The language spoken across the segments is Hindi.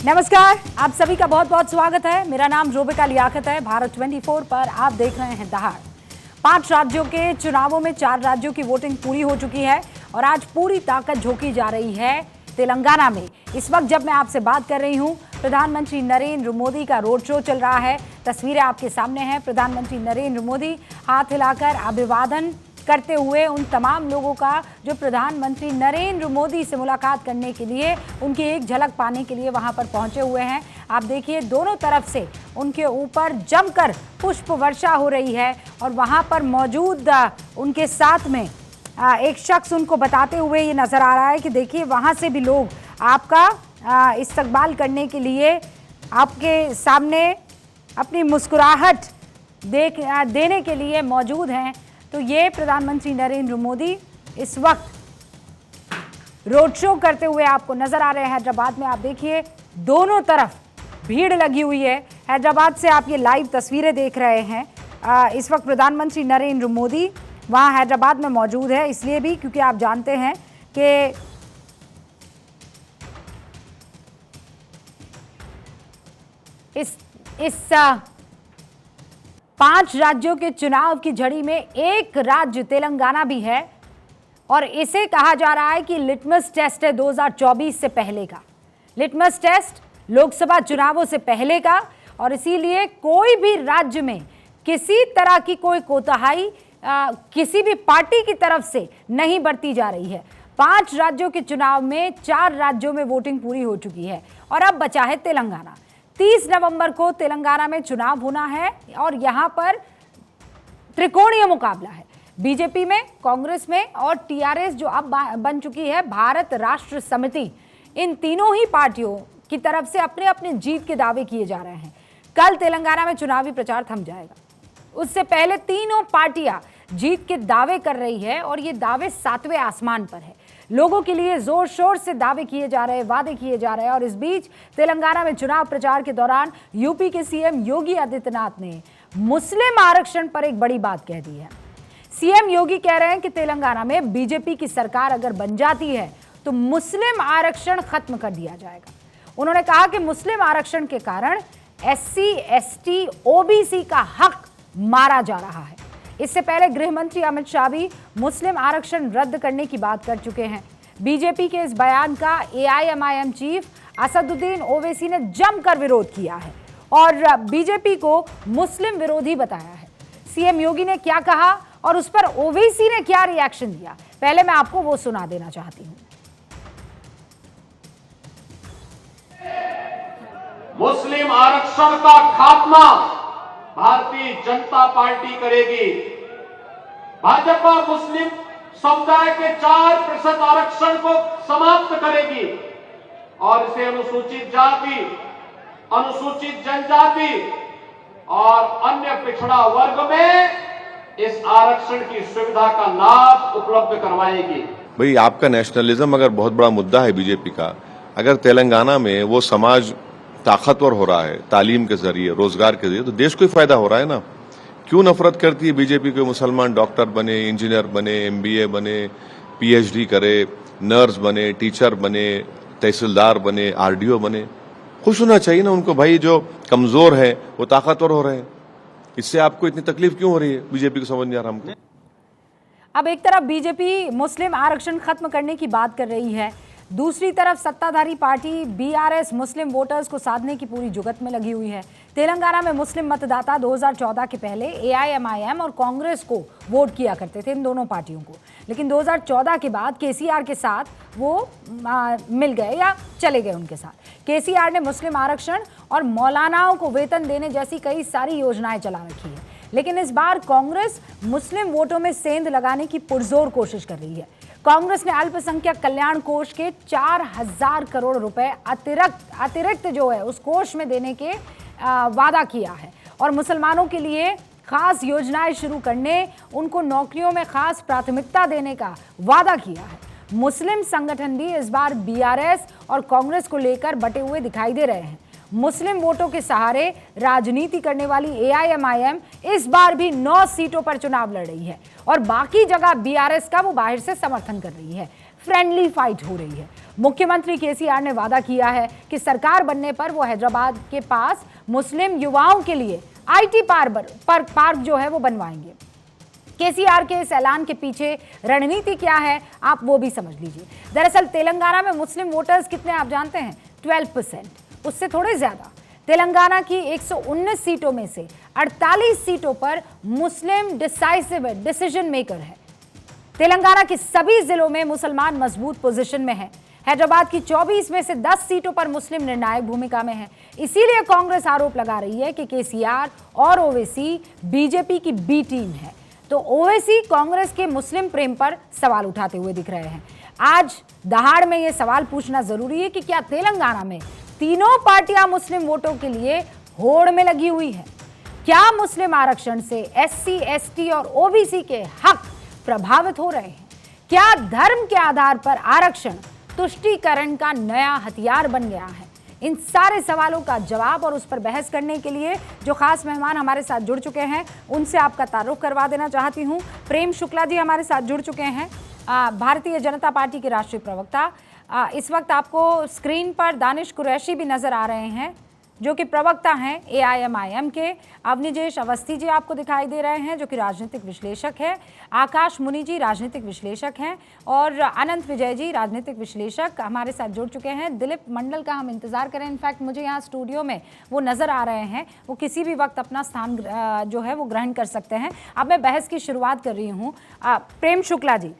नमस्कार, आप सभी का बहुत बहुत स्वागत है। मेरा नाम रोबिका लियाकत है। भारत 24 पर आप देख रहे हैं दहाड़। 5 राज्यों के चुनावों में 4 राज्यों की वोटिंग पूरी हो चुकी है और आज पूरी ताकत झोंकी जा रही है तेलंगाना में। इस वक्त जब मैं आपसे बात कर रही हूं, प्रधानमंत्री नरेंद्र मोदी का रोड शो चल रहा है। तस्वीरें आपके सामने हैं। प्रधानमंत्री नरेंद्र मोदी हाथ हिलाकर अभिवादन करते हुए उन तमाम लोगों का जो प्रधानमंत्री नरेंद्र मोदी से मुलाकात करने के लिए, उनकी एक झलक पाने के लिए वहां पर पहुंचे हुए हैं। आप देखिए, दोनों तरफ से उनके ऊपर जमकर पुष्प वर्षा हो रही है और वहां पर मौजूद उनके साथ में एक शख्स उनको बताते हुए ये नजर आ रहा है कि देखिए, वहां से भी लोग आपका इस्तकबाल करने के लिए आपके सामने अपनी मुस्कुराहट देने के लिए मौजूद हैं। तो ये प्रधानमंत्री नरेंद्र मोदी इस वक्त रोड शो करते हुए आपको नजर आ रहे हैं हैदराबाद में। आप देखिए, दोनों तरफ भीड़ लगी हुई है। हैदराबाद से आप ये लाइव तस्वीरें देख रहे हैं। इस वक्त प्रधानमंत्री नरेंद्र मोदी वहाँ हैदराबाद में मौजूद है, इसलिए भी क्योंकि आप जानते हैं कि इस 5 राज्यों के चुनाव की झड़ी में एक राज्य तेलंगाना भी है और इसे कहा जा रहा है कि लिटमस टेस्ट है 2024 से पहले का। लिटमस टेस्ट लोकसभा चुनावों से पहले का, और इसीलिए कोई भी राज्य में किसी तरह की कोई कोताही किसी भी पार्टी की तरफ से नहीं बरती जा रही है। 5 राज्यों के चुनाव में 4 राज्यों में वोटिंग पूरी हो चुकी है और अब बचा है तेलंगाना। 30 नवंबर को तेलंगाना में चुनाव होना है और यहां पर त्रिकोणीय मुकाबला है। बीजेपी में, कांग्रेस में और टीआरएस जो अब बन चुकी है भारत राष्ट्र समिति, इन तीनों ही पार्टियों की तरफ से अपने अपने जीत के दावे किए जा रहे हैं। कल तेलंगाना में चुनावी प्रचार थम जाएगा। उससे पहले तीनों पार्टियां जीत के दावे कर रही है और ये दावे 7वें आसमान पर है। लोगों के लिए जोर शोर से दावे किए जा रहे हैं, वादे किए जा रहे हैं। और इस बीच तेलंगाना में चुनाव प्रचार के दौरान यूपी के सीएम योगी आदित्यनाथ ने मुस्लिम आरक्षण पर एक बड़ी बात कह दी है। सीएम योगी कह रहे हैं कि तेलंगाना में बीजेपी की सरकार अगर बन जाती है तो मुस्लिम आरक्षण खत्म कर दिया जाएगा। उन्होंने कहा कि मुस्लिम आरक्षण के कारण SC, ST, OBC का हक मारा जा रहा है। इससे पहले गृह मंत्री अमित शाह भी मुस्लिम आरक्षण रद्द करने की बात कर चुके हैं। बीजेपी के इस बयान का AIMIM चीफ असदुद्दीन ओवैसी ने जमकर विरोध किया है और बीजेपी को मुस्लिम विरोधी बताया है। सीएम योगी ने क्या कहा और उस पर ओवैसी ने क्या रिएक्शन दिया, पहले मैं आपको वो सुना देना चाहती हूं। मुस्लिम आरक्षण का खात्मा भारतीय जनता पार्टी करेगी। भाजपा मुस्लिम समुदाय के 4% आरक्षण को समाप्त करेगी और इसे अनुसूचित जाति, अनुसूचित जनजाति और अन्य पिछड़ा वर्ग में इस आरक्षण की सुविधा का लाभ उपलब्ध करवाएगी। भाई, आपका नेशनलिज्म अगर बहुत बड़ा मुद्दा है बीजेपी का, अगर तेलंगाना में वो समाज ताकतवर हो रहा है तालीम के जरिए, रोजगार के जरिए, तो देश को ही फायदा हो रहा है ना। क्यों नफरत करती है बीजेपी के मुसलमान डॉक्टर बने, इंजीनियर बने, MBA बने, PhD करे, नर्स बने, टीचर बने, तहसीलदार बने, RDO बने? खुश होना चाहिए ना उनको। भाई, जो कमजोर है वो ताकतवर हो रहे हैं। इससे आपको इतनी तकलीफ क्यों हो रही है? बीजेपी को समझ नहीं आ रहा हमको। अब एक तरफ बीजेपी मुस्लिम आरक्षण खत्म करने की बात कर रही है, दूसरी तरफ सत्ताधारी पार्टी BRS मुस्लिम वोटर्स को साधने की पूरी जुगत में लगी हुई है। तेलंगाना में मुस्लिम मतदाता 2014 के पहले AIMIM और कांग्रेस को वोट किया करते थे, इन दोनों पार्टियों को। लेकिन 2014 के बाद KCR के साथ वो मिल गए या चले गए उनके साथ। KCR ने मुस्लिम आरक्षण और मौलानाओं को वेतन देने जैसी कई सारी योजनाएं चला रखी है। लेकिन इस बार कांग्रेस मुस्लिम वोटों में सेंध लगाने की पुरजोर कोशिश कर रही है। कांग्रेस ने अल्पसंख्यक कल्याण कोष के 4000 करोड़ रुपए अतिरिक्त जो है उस कोष में देने के वादा किया है और मुसलमानों के लिए खास योजनाएं शुरू करने, उनको नौकरियों में खास प्राथमिकता देने का वादा किया है। मुस्लिम संगठन भी इस बार BRS और कांग्रेस को लेकर बटे हुए दिखाई दे रहे हैं। मुस्लिम वोटों के सहारे राजनीति करने वाली AIMIM इस बार भी 9 सीटों पर चुनाव लड़ रही है और बाकी जगह BRS का वो बाहर से समर्थन कर रही है। फ्रेंडली फाइट हो रही है। मुख्यमंत्री केसीआर ने वादा किया है कि सरकार बनने पर वो हैदराबाद के पास मुस्लिम युवाओं के लिए IT पार्क जो है वो बनवाएंगे। केसीआर के इस ऐलान के पीछे रणनीति क्या है, आप वो भी समझ लीजिए। दरअसल तेलंगाना में मुस्लिम वोटर्स कितने आप जानते हैं? 12%, उससे थोड़े ज्यादा। तेलंगाना की 119 सीटों में से 48 सीटों पर मुस्लिम डिसीजन मेकर है। तेलंगाना के सभी जिलों में मुसलमान मजबूत पोजीशन में है। हैदराबाद की 24 में से 10 सीटों पर मुस्लिम निर्णायक भूमिका में है। इसीलिए कांग्रेस आरोप लगा रही है कि केसीआर और ओवैसी बीजेपी की बी टीम है। तो ओवैसी कांग्रेस के मुस्लिम प्रेम पर सवाल उठाते हुए दिख रहे हैं। आज दहाड़ में यह सवाल पूछना जरूरी है कि क्या तेलंगाना में तीनों पार्टियां मुस्लिम वोटों के लिए होड़ में लगी हुई है? क्या मुस्लिम आरक्षण से SC, ST और OBC के हक प्रभावित हो रहे हैं? क्या धर्म के आधार पर आरक्षण तुष्टीकरण का नया हथियार बन गया है? इन सारे सवालों का जवाब और उस पर बहस करने के लिए जो खास मेहमान हमारे साथ जुड़ चुके हैं उनसे आपका तारुफ करवा देना चाहती हूं। प्रेम शुक्ला जी हमारे साथ जुड़ चुके हैं, भारतीय जनता पार्टी के राष्ट्रीय प्रवक्ता। इस वक्त आपको स्क्रीन पर दानिश कुरैशी भी नजर आ रहे हैं जो कि प्रवक्ता हैं AIMIM के। अवनिजेश अवस्थी जी आपको दिखाई दे रहे हैं जो कि राजनीतिक विश्लेषक है। आकाश मुनि जी राजनीतिक विश्लेषक हैं और अनंत विजय जी राजनीतिक विश्लेषक हमारे साथ जुड़ चुके हैं। दिलीप मंडल का हम इंतजार करें, इनफैक्ट मुझे यहाँ स्टूडियो में वो नज़र आ रहे हैं, वो किसी भी वक्त अपना स्थान जो है वो ग्रहण कर सकते हैं। अब मैं बहस की शुरुआत कर रही हूँ। प्रेम शुक्ला जी,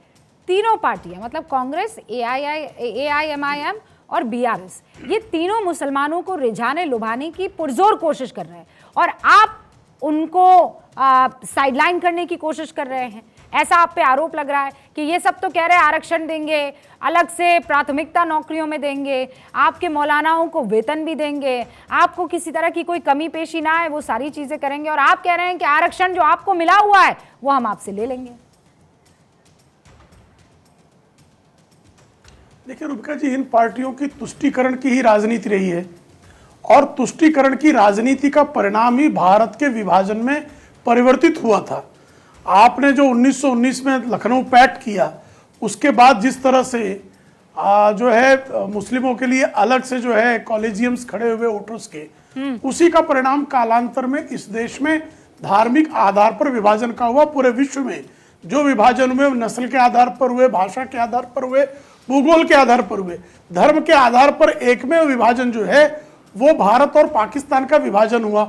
तीनों पार्टियाँ मतलब कांग्रेस, AIMIM और BRS, ये तीनों मुसलमानों को रिझाने लुभाने की पुरजोर कोशिश कर रहे हैं और आप उनको साइडलाइन करने की कोशिश कर रहे हैं। ऐसा आप पे आरोप लग रहा है कि ये सब तो कह रहे हैं आरक्षण देंगे, अलग से प्राथमिकता नौकरियों में देंगे, आपके मौलानाओं को वेतन भी देंगे, आपको किसी तरह की कोई कमी पेशी ना आए वो सारी चीज़ें करेंगे, और आप कह रहे हैं कि आरक्षण जो आपको मिला हुआ है वो हम आपसे ले लेंगे। देखिए रूबिका जी, इन पार्टियों की तुष्टीकरण की ही राजनीति रही है और तुष्टीकरण की राजनीति का परिणाम ही भारत के विभाजन में परिवर्तित हुआ था। आपने जो 1919 में लखनऊ पैक्ट किया, उसके बाद जिस तरह से जो है मुस्लिमों के लिए अलग से जो है कॉलेजियम्स खड़े हुए वोटर्स के, उसी का परिणाम कालांतर में इस देश में धार्मिक आधार पर विभाजन का हुआ। पूरे विश्व में जो विभाजन हुए, नस्ल के आधार पर हुए, भाषा के आधार पर हुए, भूगोल के आधार पर हुए, धर्म के आधार पर एकमेव विभाजन जो है वो भारत और पाकिस्तान का विभाजन हुआ।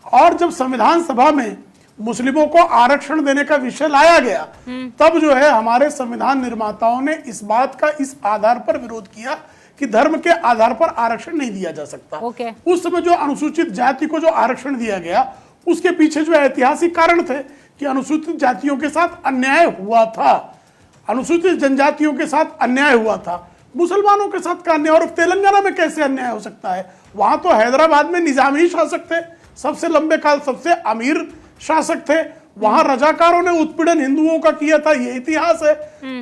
और जब संविधान सभा में मुस्लिमों को आरक्षण देने का विषय लाया गया, तब जो है हमारे संविधान निर्माताओं ने इस बात का इस आधार पर विरोध किया कि धर्म के आधार पर आरक्षण नहीं दिया जा सकता। उस समय जो अनुसूचित जाति को जो आरक्षण दिया गया, उसके पीछे जो ऐतिहासिक कारण थे कि अनुसूचित जातियों के साथ अन्याय हुआ था, अनुसूचित जनजातियों के साथ अन्याय हुआ था, मुसलमानों के साथ का अन्याय। और तेलंगाना में कैसे अन्याय हो सकता है? वहां तो हैदराबाद में निजामी शासक थे, सबसे लंबे काल सबसे अमीर शासक थे, वहां रजाकारों ने उत्पीड़न हिंदुओं का किया था, ये इतिहास है।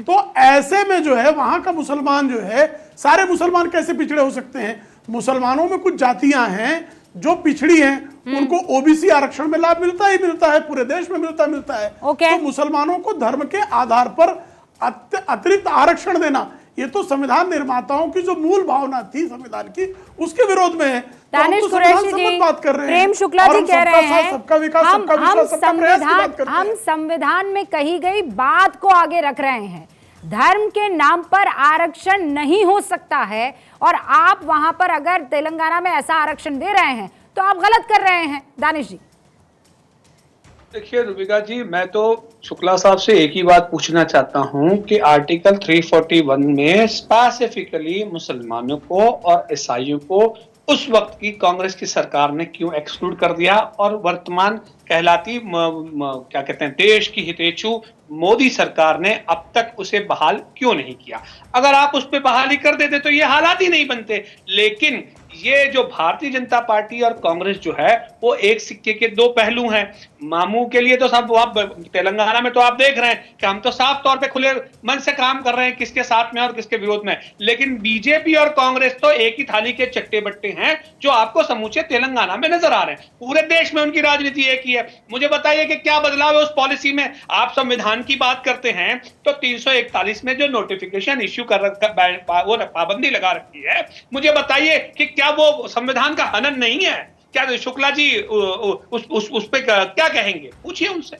तो ऐसे में जो है वहां का मुसलमान जो है, सारे मुसलमान कैसे पिछड़े हो सकते हैं? मुसलमानों में कुछ जातियां हैं जो पिछड़ी हैं, उनको OBC आरक्षण में लाभ मिलता ही मिलता है, पूरे देश में मिलता है। तो मुसलमानों को धर्म के आधार पर अतिरिक्त आरक्षण देना, ये तो संविधान निर्माताओं की जो मूल भावना थी संविधान की, उसके विरोध में है। दानिश कुरैशी जी, बात कर रहे हैं, प्रेम शुक्ला जी कह रहे हैं सबका विकास, सबका विश्वास, सबका प्रयास की बात करते हैं। हम संविधान में कही गई बात को आगे रख रहे हैं। धर्म के नाम पर आरक्षण नहीं हो सकता है, और आप वहां पर अगर तेलंगाना में ऐसा आरक्षण दे रहे हैं तो आप गलत कर रहे हैं। दानिश जी देखिए रूबिका जी, मैं तो शुक्ला साहब से एक ही बात पूछना चाहता हूं कि आर्टिकल 341 में स्पेसिफिकली मुसलमानों को और ईसाइयों को उस वक्त की कांग्रेस की सरकार ने क्यों एक्सक्लूड कर दिया, और वर्तमान कहलाती क्या कहते हैं देश की हितैषी मोदी सरकार ने अब तक उसे बहाल क्यों नहीं किया? अगर आप उस पर बहाली कर देते तो ये हालात ही नहीं बनते। लेकिन ये जो भारतीय जनता पार्टी और कांग्रेस जो है वो एक सिक्के के दो पहलू हैं। मामू के लिए तो सब वहां तेलंगाना में तो आप देख रहे हैं कि हम तो साफ तौर पे खुले मन से काम कर रहे हैं किसके साथ में और किसके विरोध में। लेकिन बीजेपी और कांग्रेस तो एक ही थाली के चट्टे बट्टे हैं जो आपको समूचे तेलंगाना में नजर आ रहे हैं। पूरे देश में उनकी राजनीति एक ही है। मुझे बताइए कि क्या बदलाव है उस पॉलिसी में। आप संविधान की बात करते हैं तो 341 में जो नोटिफिकेशन इश्यू कर वो पाबंदी लगा रखी है, मुझे बताइए कि क्या वो संविधान का हनन नहीं है? क्या शुक्ला जी उस पे क्या कहेंगे? पूछिए उनसे,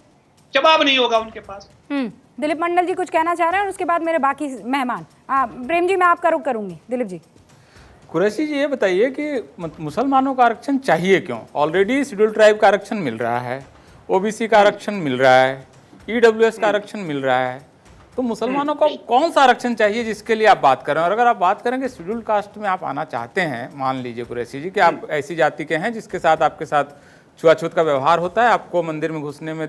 जवाब नहीं होगा उनके पास। दिलीप मंडल जी कुछ कहना चाह रहे हैं और उसके बाद मेरे बाकी मेहमान। प्रेम जी मैं आपका रुख करूंगी। दिलीप जी। कुरैशी जी ये बताइए कि मुसलमानों का आरक्षण चाहिए क्यों? ऑलरेडी शेड्यूल ट्राइब का आरक्षण मिल रहा है, ओबीसी का आरक्षण मिल रहा है, ईडब्ल्यूएस का आरक्षण मिल रहा है, तो मुसलमानों को कौन सा आरक्षण चाहिए जिसके लिए आप बात कर रहे हैं? और अगर आप बात करेंगे शेड्यूल कास्ट में आप आना चाहते हैं, मान लीजिए कुरैशी जी कि आप ऐसी जाति के हैं जिसके साथ आपके साथ छुआछूत का व्यवहार होता है, आपको मंदिर में घुसने में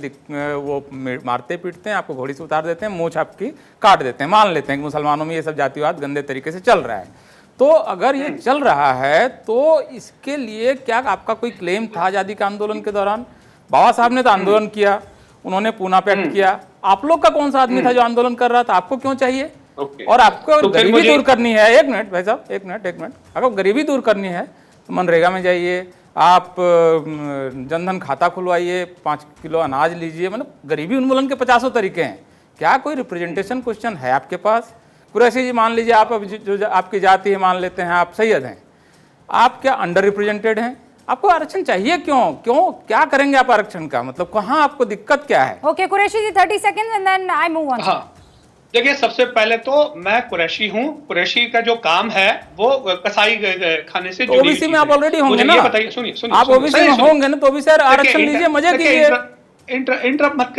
वो मारते पीटते हैं, आपको घोड़ी से उतार देते हैं, मूंछ आपकी काट देते हैं, मान लेते हैं कि मुसलमानों में ये सब जातिवाद गंदे तरीके से चल रहा है। तो अगर ये चल रहा है तो इसके लिए क्या आपका कोई क्लेम था आज़ादी के आंदोलन के दौरान? बाबा साहब ने तो आंदोलन किया, उन्होंने पूना पैक्ट किया, आप लोग का कौन सा आदमी था जो आंदोलन कर रहा था? आपको क्यों चाहिए? और आपको गरीबी दूर करनी है, एक मिनट भाई साहब, एक मिनट, अगर गरीबी दूर करनी है तो मनरेगा में जाइए, आप जनधन खाता खुलवाइए, 5 किलो अनाज लीजिए, मतलब गरीबी उन्मूलन के 50 तरीके हैं। क्या कोई रिप्रेजेंटेशन क्वेश्चन है आपके पास? कुरैशी जी मान लीजिए आप जो आपकी जाति है, मान लेते हैं आप सैयद हैं, आप क्या अंडर रिप्रेजेंटेड हैं? आपको आरक्षण चाहिए क्यों? क्या करेंगे आप आरक्षण का? मतलब कहाँ आपको दिक्कत क्या है? Okay Qureshi ji 30 seconds and then I move on. हाँ देखिए, सबसे पहले तो मैं कुरैशी हूँ। कुरैशी का जो काम है वो कसाई खाने से जुड़ी ओबीसी में आप ऑलरेडी होंगे ना? बताइए, सुनिए, आप ओबीसी में होंगे ना, तो ओबीसी आरक्षण लीजिए, मजे कीजिए। इंटरप्ट मत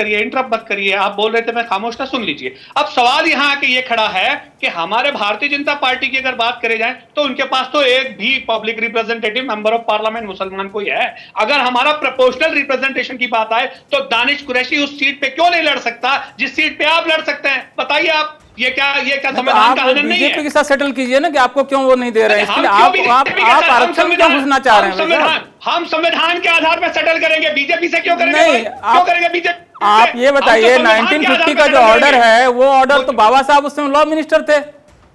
करिए। आप बोल रहे थे, मैं खामोश था, सुन लीजिए। अब सवाल यहाँ आके ये खड़ा है कि हमारे भारतीय जनता पार्टी की अगर बात करे जाए तो उनके पास तो एक भी public representative member of parliament मुसलमान कोई है। अगर हमारा प्रोपोर्शनल रिप्रेजेंटेशन की बात आए तो दानिश कुरैशी उस सीट पे क्यों नहीं लड़ सकता जिस सीट पे आप लड़ सकते हैं? बताइए आप, ये क्या संविधान का हनन नहीं है? बीजेपी के साथ सेटल कीजिए ना कि आपको क्यों वो नहीं दे रहे हैं, इसलिए आप आरक्षण क्यों घुसना चाह रहे हैं? हम संविधान के आधार पर सेटल करेंगे, बीजेपी से क्यों करेंगे? नहीं, क्यों करेंगे बीजेपी? आप ये बताइए 1950 का जो ऑर्डर है वो ऑर्डर तो बाबा साहब उस समय लॉ मिनिस्टर थे,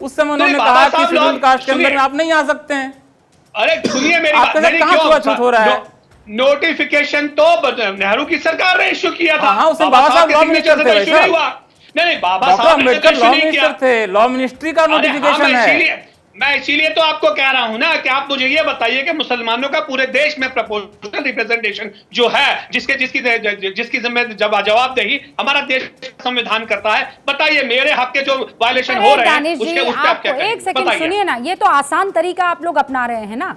उस समय उन्होंने कहा कि शेड्यूल कास्ट के अंदर में आप नहीं आ सकते हैं। अरे सुनिए मेरी आपके साथ कहां छुआछूत हो रहा है? नोटिफिकेशन तो नेहरू की सरकार ने इश्यू किया था। हाँ, उसमें बाबा साहब लॉ मिनिस्टर थे। नहीं, बाबा साहब अम्बेडकर लॉ मिनिस्टर थे, लॉ मिनिस्ट्री का नोटिफिकेशन है। मैं इसीलिए तो आपको कह रहा हूं ना कि आप मुझे ये बताइए कि मुसलमानों का पूरे देश में प्रोपोर्शनल रिप्रेजेंटेशन जो है, जिसकी जवाबदेही हमारा देश संविधान करता है, बताइए मेरे हक के जो वायलेशन हो रहे हैं उसके आप क्या करें? एक सेकंड सुनिए ना, ये तो आसान तरीका आप लोग अपना रहे हैं ना।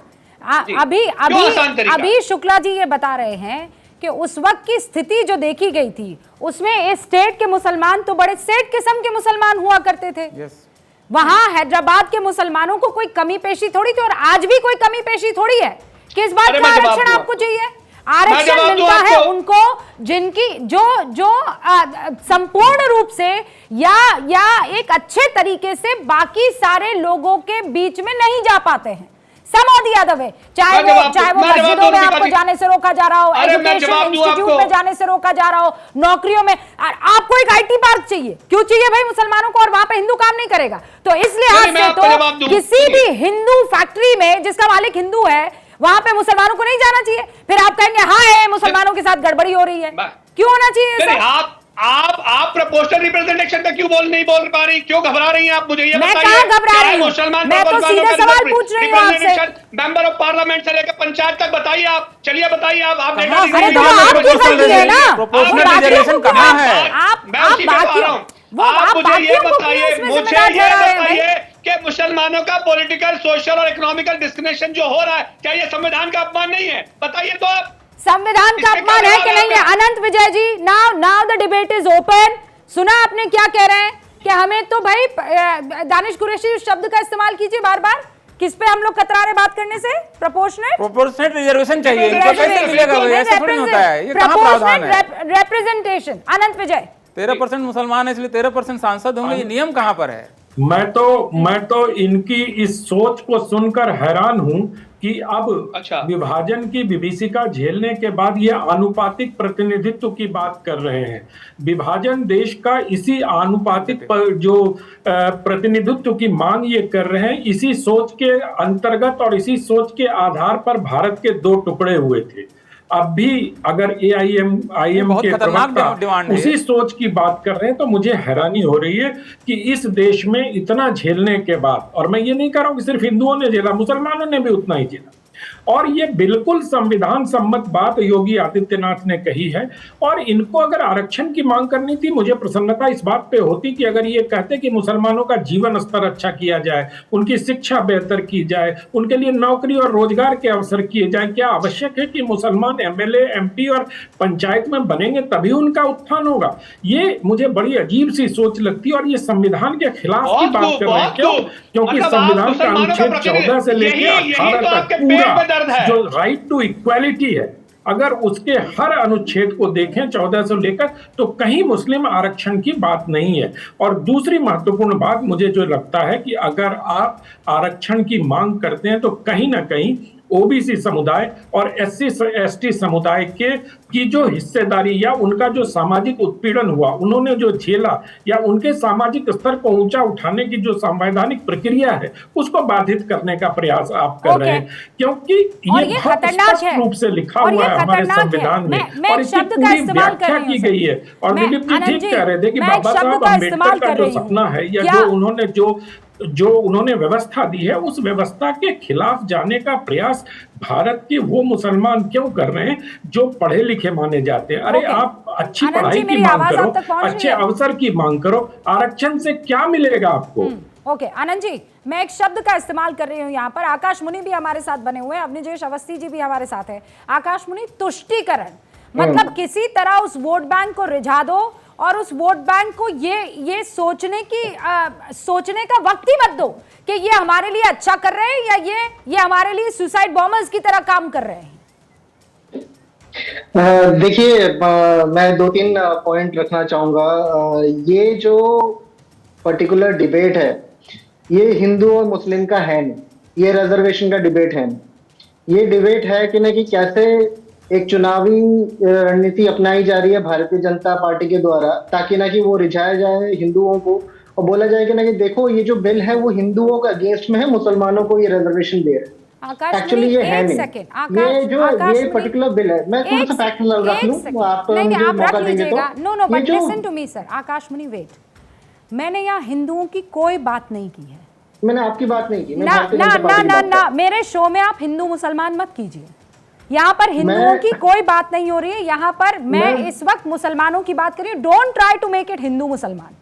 अभी शुक्ला जी ये बता रहे हैं कि उस वक्त की स्थिति जो देखी गई थी उसमें इस स्टेट के मुसलमान तो बड़े सेठ किस्म के मुसलमान हुआ करते थे। वहां हैदराबाद के मुसलमानों को कोई कमी पेशी थोड़ी थी, और आज भी कोई कमी पेशी थोड़ी है। किस बात का आरक्षण आपको चाहिए? आरक्षण मिलता है उनको जिनकी जो संपूर्ण रूप से या एक अच्छे तरीके से बाकी सारे लोगों के बीच में नहीं जा पाते हैं। समोदी यादव है, चाहे वो मस्जिदों में आपको जाने से रोका जा रहा हो, एजुकेशन इंस्टीट्यूट में जाने से रोका जा रहा हो, नौकरियों में। आपको एक आईटी पार्क चाहिए, क्यों चाहिए भाई मुसलमानों को? और वहां पे हिंदू काम नहीं करेगा तो इस लिहाज से तो किसी भी हिंदू फैक्ट्री में जिसका मालिक हिंदू है वहां पे मुसलमानों को नहीं जाना चाहिए। फिर आप कहेंगे हाँ मुसलमानों के साथ गड़बड़ी हो रही है, क्यों होना चाहिए? आप प्रोपोर्शनल रिप्रेजेंटेशन का क्यों नहीं बोल पा रही? क्यों घबरा रही हैं आप? मुझे ये बताइए। मैं कहां घबरा रही हूं? मैं तो सीधे सवाल पूछ रही हूं आपसे। मेंबर ऑफ पार्लियामेंट से लेकर पंचायत तक बताइए आप। चलिए बताइए आप अरे तो आपकी गलती है ना, प्रोपोर्शनल रिजर्वेशन कहां है? आप मुझे ये बताइए कि मुसलमानों का पॉलिटिकल, सोशल और इकोनॉमिकल डिस्क्रिमिनेशन जो हो रहा है, क्या ये संविधान का अपमान नहीं है? बताइए तो आप। संविधान का अपमान है कि नहीं है? Anant Vijay ji, now the debate is open. सुना आपने क्या कह रहे हैं कि हमें तो भाई दानिश कुरैशी शब्द का इस्तेमाल कीजिए बार बार। किस पे हम लोग कतरा रहे बात करने से? प्रोपोर्शनल रिजर्वेशन चाहिए, इनको कैसे मिलेगा? ऐसा थोड़ी होता है, ये कहां प्रावधान है? रिप्रेजेंटेशन। अनंत विजय 13% मुसलमान है इसलिए 13% सांसद होंगे, ये नियम कहां पर है? मैं तो इनकी इस सोच को सुनकर हैरान हूं कि अब अच्छा। विभाजन की विभीषिका झेलने के बाद ये आनुपातिक प्रतिनिधित्व की बात कर रहे हैं। विभाजन देश का इसी आनुपातिक जो प्रतिनिधित्व की मांग ये कर रहे हैं, इसी सोच के अंतर्गत और इसी सोच के आधार पर भारत के दो टुकड़े हुए थे। अब भी अगर AIM के प्रवक्ता उसी सोच की बात कर रहे हैं तो मुझे हैरानी हो रही है कि इस देश में इतना झेलने के बाद, और मैं ये नहीं कह रहा हूं कि सिर्फ हिंदुओं ने झेला, मुसलमानों ने भी उतना ही झेला, और ये बिल्कुल संविधान सम्मत बात योगी आदित्यनाथ ने कही है। और इनको अगर आरक्षण की मांग करनी थी, मुझे प्रसन्नता इस बात पे होती कि अगर ये कहते कि मुसलमानों का जीवन स्तर अच्छा किया जाए, उनकी शिक्षा बेहतर की जाए, उनके लिए नौकरी और रोजगार के अवसर किए जाए। क्या आवश्यक है कि मुसलमान MLA MP और पंचायत में बनेंगे तभी उनका उत्थान होगा? ये मुझे बड़ी अजीब सी सोच लगती है और ये संविधान के खिलाफ की बात कर रहे हैं। क्यों? क्योंकि संविधान का अनुच्छेद 14 से लेकर 18 तक पूरा जो राइट टू इक्वालिटी है, अगर उसके हर अनुच्छेद को देखें 14 से लेकर, तो कहीं मुस्लिम आरक्षण की बात नहीं है। और दूसरी महत्वपूर्ण बात मुझे जो लगता है कि अगर आप आरक्षण की मांग करते हैं तो कहीं ना कहीं OBC समुदाय और SC ST समुदाय की जो हिस्सेदारी या उनका जो सामाजिक उत्पीड़न हुआ, उन्होंने जो झेला, या उनके सामाजिक स्तर को ऊंचा उठाने की जो संवैधानिक प्रक्रिया है, उसको बाधित करने का प्रयास आप कर रहे हैं। क्योंकि ये बहुत स्पष्ट रूप से लिखा हुआ है हमारे संविधान में और इसकी पूरी व्याख्या की गई है। और दिलीप जी ठीक कह रहे थे कि बाबा साहब अम्बेडकर का जो सपना है या जो उन्होंने व्यवस्था दी है, उस व्यवस्था के खिलाफ जाने का प्रयास भारत के वो मुसलमान क्यों कर रहे हैं जो पढ़े लिखे माने जाते हैं? अरे आप अच्छी पढ़ाई की मांग करो, अच्छे अवसर की मांग करो, आरक्षण से क्या मिलेगा आपको? ओके आनंद जी, मैं एक शब्द का इस्तेमाल कर रही हूँ यहाँ पर। आकाश मुनि भी हमारे साथ बने हुए हैं, अवनीजेश अवस्थी जी भी हमारे साथ है। आकाश मुनि, तुष्टीकरण मतलब किसी तरह उस वोट बैंक को रिझा दो और उस वोट बैंक को ये सोचने का वक्त ही मत दो कि ये हमारे लिए अच्छा कर रहे हैं या ये हमारे लिए सुसाइड बॉम्बर्स की तरह काम कर रहे हैं। देखिए, मैं 2-3 पॉइंट रखना चाहूंगा। ये जो पर्टिकुलर डिबेट है, ये हिंदू और मुस्लिम का है नहीं, ये रिजर्वेशन का डिबेट है नहीं। ये डिबेट है कि न कि कैसे एक चुनावी रणनीति अपनाई जा रही है भारतीय जनता पार्टी के द्वारा, ताकि ना कि वो रिझाया जाए हिंदुओं को और बोला जाए कि ना कि देखो ये जो बिल है वो हिंदुओं का अगेंस्ट में है, मुसलमानों को ये रिजर्वेशन दे रहे हैं। एक्चुअली ये है नहीं। ये पर्टिकुलर बिल है। मैं थोड़ा सा फैक्ट रख लूं, आप मुझे मौका देंगे तो। No but listen to me sir. Akash Muni wait, मैंने यहाँ हिंदुओं की कोई बात नहीं की है। मैंने आपकी बात नहीं की। ना मेरे शो में आप हिंदू मुसलमान मत कीजिए। यहाँ पर हिंदुओं की कोई बात नहीं हो रही है। यहाँ पर मैं इस वक्त मुसलमानों की बात कर रही हूँ। Don't try to make it Hindu Musalman,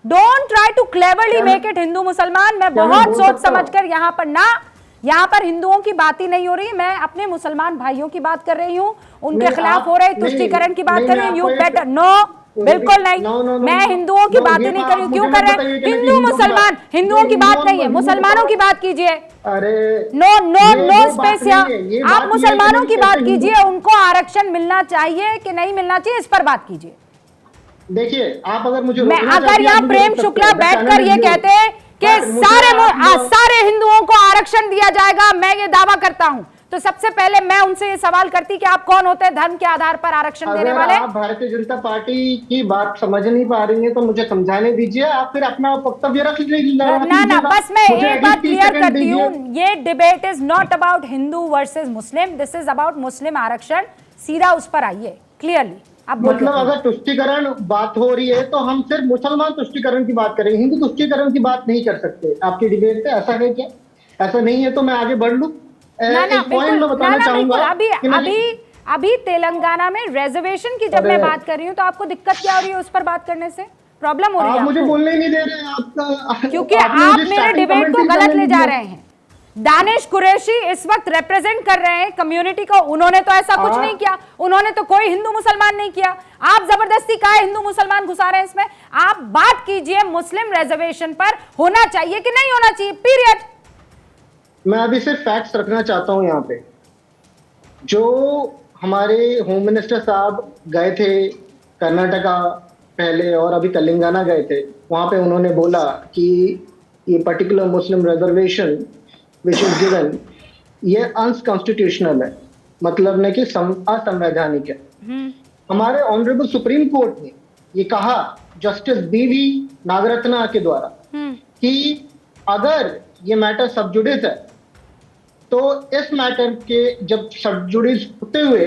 don't try to cleverly make it Hindu Musalman. मैं बहुत सोच समझकर यहाँ पर हिंदुओं की बात ही नहीं हो रही है। मैं अपने मुसलमान भाइयों की बात कर रही हूँ, उनके खिलाफ हो रहे तुष्टीकरण की बात कर रही हूँ। यू बेटर नो, बिल्कुल नहीं। मैं हिंदुओं की बात ही नहीं कर रही हूँ। क्यों कर रहे हैं? हिंदू मुसलमान, हिंदुओं की बात नहीं है, मुसलमानों की बात कीजिए। नो स्पेस यहाँ। आप मुसलमानों की बात कीजिए, उनको आरक्षण मिलना चाहिए कि नहीं मिलना चाहिए, इस पर बात कीजिए। देखिए, आप अगर मुझे अगर यहाँ प्रेम शुक्ला बैठकर ये कहते हैं कि सारे हिंदुओं को आरक्षण दिया जाएगा, मैं ये दावा करता हूँ, तो सबसे पहले मैं उनसे ये सवाल करती कि आप कौन होते हैं धर्म के आधार पर आरक्षण देने वाले? आप भारतीय जनता पार्टी की बात समझ नहीं पा रही हैं तो मुझे समझाने दीजिए। आप फिर अपना वक्तव्य रख लीजिए। ना बस मैं एक बात क्लियर करती हूँ, ये debate is not about Hindu versus Muslim, this is about Muslim आरक्षण। सीधा उस पर आइए क्लियरली। मतलब अगर तुष्टीकरण बात हो रही है तो हम सिर्फ मुसलमान तुष्टीकरण की बात करें, हिंदू तुष्टीकरण की बात नहीं कर सकते आपकी डिबेट पे। ऐसा है क्या? ऐसा नहीं है तो मैं आगे बढ़ लूं। अभी तेलंगाना में रिजर्वेशन की जब मैं बात कर रही हूँ तो आपको दिक्कत क्या हो रही है? उस पर बात करने से प्रॉब्लम हो रही है? आप मुझे बोलने ही नहीं दे रहे हैं आपका, क्योंकि आप मेरे डिबेट को गलत ले जा रहे हैं। दानिश कुरैशी इस वक्त रिप्रेजेंट कर रहे हैं कम्युनिटी को, उन्होंने तो ऐसा कुछ नहीं किया, उन्होंने तो कोई हिंदू मुसलमान नहीं किया। आप जबरदस्ती का हिंदू मुसलमान घुसा रहे हैं इसमें। आप बात कीजिए मुस्लिम रिजर्वेशन पर होना चाहिए कि नहीं होना चाहिए, पीरियड। मैं अभी सिर्फ फैक्ट्स रखना चाहता हूं यहाँ पे। जो हमारे होम मिनिस्टर साहब गए थे कर्नाटका पहले और अभी तेलंगाना गए थे, वहां पे उन्होंने बोला कि ये particular Muslim reservation which is given ये अनकॉन्स्टिट्यूशनल है, मतलब नहीं कि असंवैधानिक है। हमारे ऑनरेबल सुप्रीम कोर्ट ने ये कहा जस्टिस बीवी नागरत्ना के द्वारा कि अगर ये मैटर सब जुडिस है तो इस मैटर के जब सब जुडिस होते हुए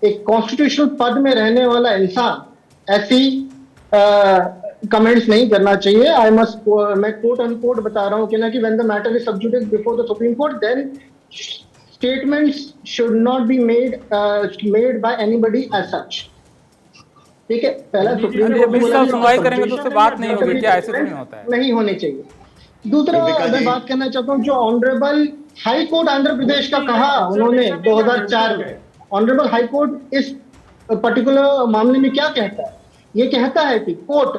एक कॉन्स्टिट्यूशनल पद में रहने वाला इंसान ऐसी कमेंट्स नहीं करना चाहिए। मैं कोट अनकोट बता रहा हूं कि ना कि when the matter is sub judice before the supreme court then statements should not be made by anybody as such। ठीक है, पहला सुप्रीम कोर्ट ने सुनवाई करेंगे तो उससे बात नहीं होगी क्या? ऐसे नहीं होता है, नहीं होने चाहिए। दूसरा मैं बात करना चाहता हूँ जो honourable high court Andhra Pradesh का कहा उन्होंने 2004 में, ऑनरेबल हाई कोर्ट इस पर्टिकुलर मामले में क्या कहता है? ये कहता है कि court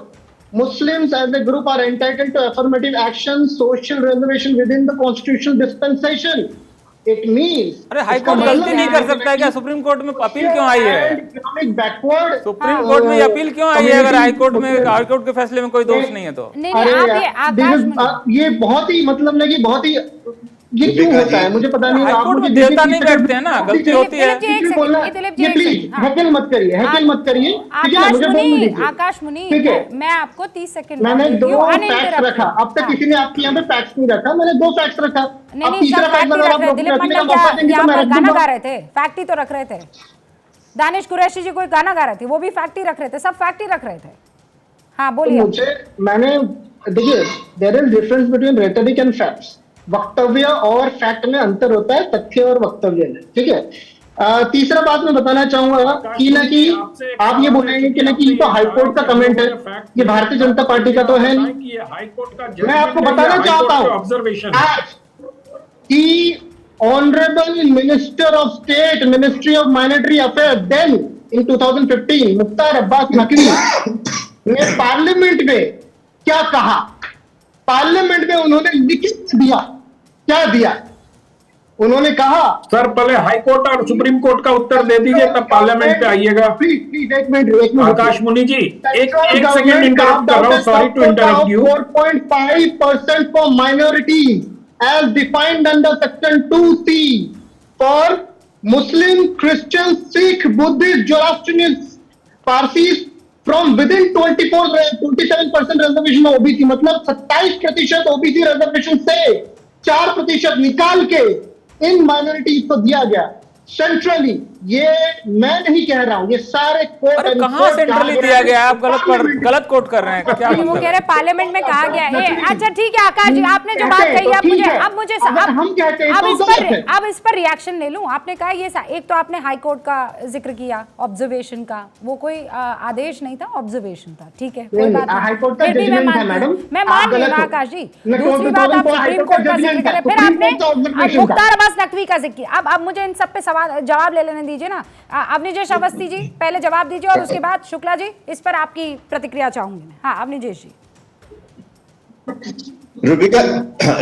Muslims as a group are entitled to affirmative action, social reservation within the constitutional dispensation। It means अरे हाई कोर्ट गलती नहीं कर सकता है क्या? सुप्रीम कोर्ट में अपील क्यों आई है? सुप्रीम कोर्ट में अपील क्यों आई है अगर हाई कोर्ट के फैसले में कोई दोष नहीं है तो? ये बहुत ही मतलब नहीं कि बहुत ही ये क्यों होता है मुझे पता नहीं। आप मुझे देवता नहीं बैठते हैं ना, गलती होती है। ये प्लीज हैकल मत करिए, हैकल मत करिए। आकाश मुनि, मैं आपको 30 सेकंड मैंने 2 फैक्ट्स रखा, अब तक किसी ने आपके यहाँ पे फैक्ट्स नहीं रखा, मैंने 2 फैक्ट्स रखा। नहीं तीसरा फैक्ट रख रहे। दिलीप मंडल यहाँ पर गाना गा रहे थे, फैक्ट ही तो रख रहे थे। दानिश कुरैशी जी कोई गाना गा रहे थे, वो भी फैक्ट ही रख रहे थे, सब फैक्ट ही रख रहे थे। हाँ बोलिए। मैंने देखिए there is difference between rhetoric and facts. वक्तव्य और फैक्ट में अंतर होता है, तथ्य और वक्तव्य में। ठीक है। तीसरा बात मैं बताना चाहूंगा कि ना कि आप ये बोलेंगे कि ना कि ये तो हाईकोर्ट का कमेंट है, ये भारतीय जनता पार्टी का तो है नहीं। मैं आपको बताना चाहता हूँ कि honourable minister of state ministry of minority affair then in 2015 Mukhtar Abbas Naqvi ने पार्लियामेंट में क्या कहा? पार्लियामेंट में उन्होंने लिखित दिया, क्या दिया? उन्होंने कहा सर पहले हाई कोर्ट और सुप्रीम कोर्ट का उत्तर दे दीजिए तब पार्लियामेंट पे आइएगा। प्लीज एक मिनट आकाश मुनि जी एक सेकंड इंटरप्ट कर रहा हूं, sorry to interrupt you. 4.5% for minorities as defined under section 2C for Muslim, Christian, Sikh, Buddhist, Zoroastrians, Parsis from within 27% reservation OBC, मतलब 27% OBC रिजर्वेशन से 4% निकाल के इन माइनॉरिटीज को दिया गया सेंट्रली। ये मैं नहीं कह रहा हूं, ये सारे कोर्ट। कहां सेंट्रली दिया गया? आप गलत कोट कर रहे हैं क्या? वो कह रहे पार्लियामेंट में कहा गया है। अच्छा ठीक है आकाश जी, आपने जो बात कही अब इस पर रिएक्शन ले लूं। आपने कहा ये एक तो आपने हाई कोर्ट का जिक्र किया, ऑब्जर्वेशन का, वो कोई आदेश नहीं था, ऑब्जर्वेशन था। ठीक है कोई बात नहीं, फिर भी मैं मान रही हूं आकाश जी। दूसरी बात आप सुप्रीम कोर्ट का जिक्र करें, फिर आपने मुख्तार अब्बास नकवी का जिक्र किया। अब मुझे इन सब पे जवाब ले लेने दीजिए ना। अवनीजेश अवस्थी जी पहले जवाब दीजिए और उसके बाद शुक्ला जी इस पर आपकी प्रतिक्रिया चाहूंगी मैं। हाँ अवनीजेश जी।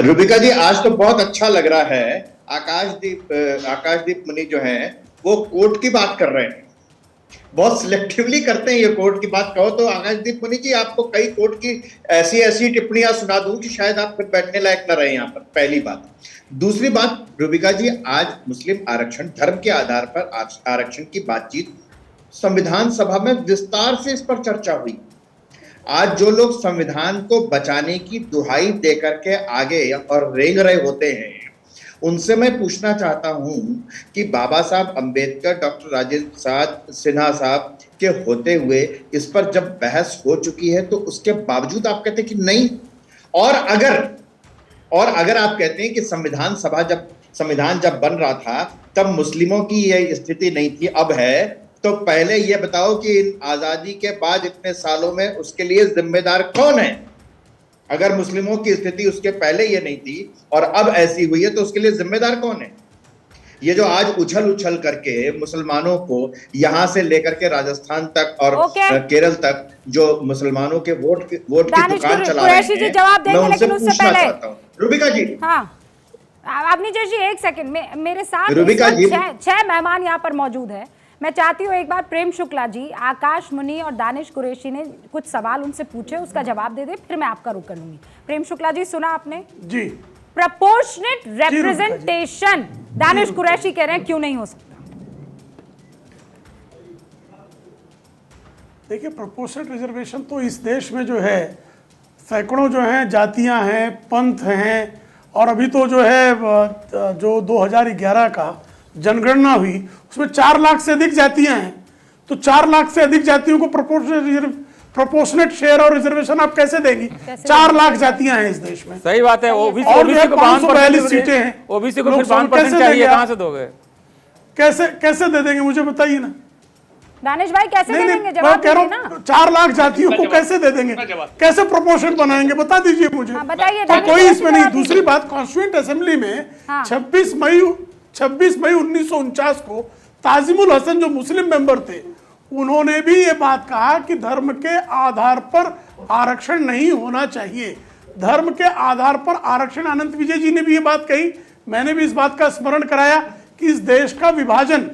रुबिका जी आज तो बहुत अच्छा लग रहा है। आकाशदीप मुनि जो हैं वो कोर्ट की बात कर रहे हैं, बहुत सिलेक्टिवली करते हैं ये कोर्ट की बात। कहो तो आकाशदीप मुनि जी आपको कई कोर्ट की ऐसी टिप्पणियां सुना दूं कि शायद आप फिर बैठने लायक न रहे यहाँ पर, पहली बात। दूसरी बात रुबिका जी, आज मुस्लिम आरक्षण धर्म के आधार पर आरक्षण की बातचीत संविधान सभा में विस्तार से इस पर चर्चा हुई। आज जो लोग संविधान को बचाने की दुहाई देकर के आगे और रेंग रहे होते हैं उनसे मैं पूछना चाहता हूं कि बाबा साहब अंबेडकर, डॉक्टर राजेंद्र प्रसाद सिन्हा साहब के होते हुए इस पर जब बहस हो चुकी है तो उसके बावजूद आप कहते हैं कि नहीं। और अगर आप कहते हैं कि संविधान जब बन रहा था तब मुस्लिमों की यह स्थिति नहीं थी, अब है, तो पहले यह बताओ कि आजादी के बाद इतने सालों में उसके लिए जिम्मेदार कौन है? अगर मुस्लिमों की स्थिति उसके पहले ये नहीं थी और अब ऐसी हुई है तो उसके लिए जिम्मेदार कौन है? ये जो आज उछल करके मुसलमानों को यहां से लेकर के राजस्थान तक और केरल तक जो मुसलमानों के वोट की दुकान चला रहे हैं, जवाब देंगे, लेकिन उससे पहले रुबिका जी। हाँ अवनीजेश जी एक सेकंड, मेरे साथ रुबिका जी 6 मेहमान यहाँ पर मौजूद है। मैं चाहती हूँ एक बार प्रेम शुक्ला जी, आकाश मुनि और दानिश कुरैशी ने कुछ सवाल उनसे पूछे, उसका जवाब दे दे, फिर मैं आपका रुख करूंगी। प्रेम शुक्ला जी, सुना आपने? जी। प्रपोर्शनेट रिप्रेजेंटेशन दानिश कुरैशी कह रहे हैं क्यों नहीं हो सकता? देखिए, प्रोपोर्शनल रिजर्वेशन तो इस देश में जो है सैकड़ों जो हैं जातियां हैं, पंथ हैं, और अभी तो जो है जो 2011 का जनगणना हुई उसमें 4 लाख से अधिक जातियां हैं। तो 4 लाख से अधिक जातियों को प्रोपोर्शनेट शेयर और रिजर्वेशन आप कैसे देंगी? 4 लाख जातियां हैं इस देश में। सही बात है। ओबीसी और जो है को 542 सीटें हैं, ओबीसी को फिर 5% चाहिए, कहां से दोगे? कैसे दे देंगे मुझे बताइए ना। दानिश भाई कैसे दे देंगे? मैं जवाब कह रहा दीजिए ना। हूँ 4 लाख जातियों को कैसे दे देंगे? कैसे प्रोपोर्शन बनाएंगे? बता दीजिए मुझे। हाँ, बताइए। तो कोई इसमें नहीं। दूसरी बात, कॉन्स्टिट्यूएंट असेंबली में 26 मई 1949 को ताजिमुल हसन जो मुस्लिम मेंबर थे, उन्होंने भी ये बात कहा कि धर्म के आधार पर आरक्षण नहीं होना चाहिए। धर्म के आधार पर आरक्षण, अनंत विजय जी ने भी ये बात कही, मैंने भी इस बात का स्मरण कराया कि इस देश का विभाजन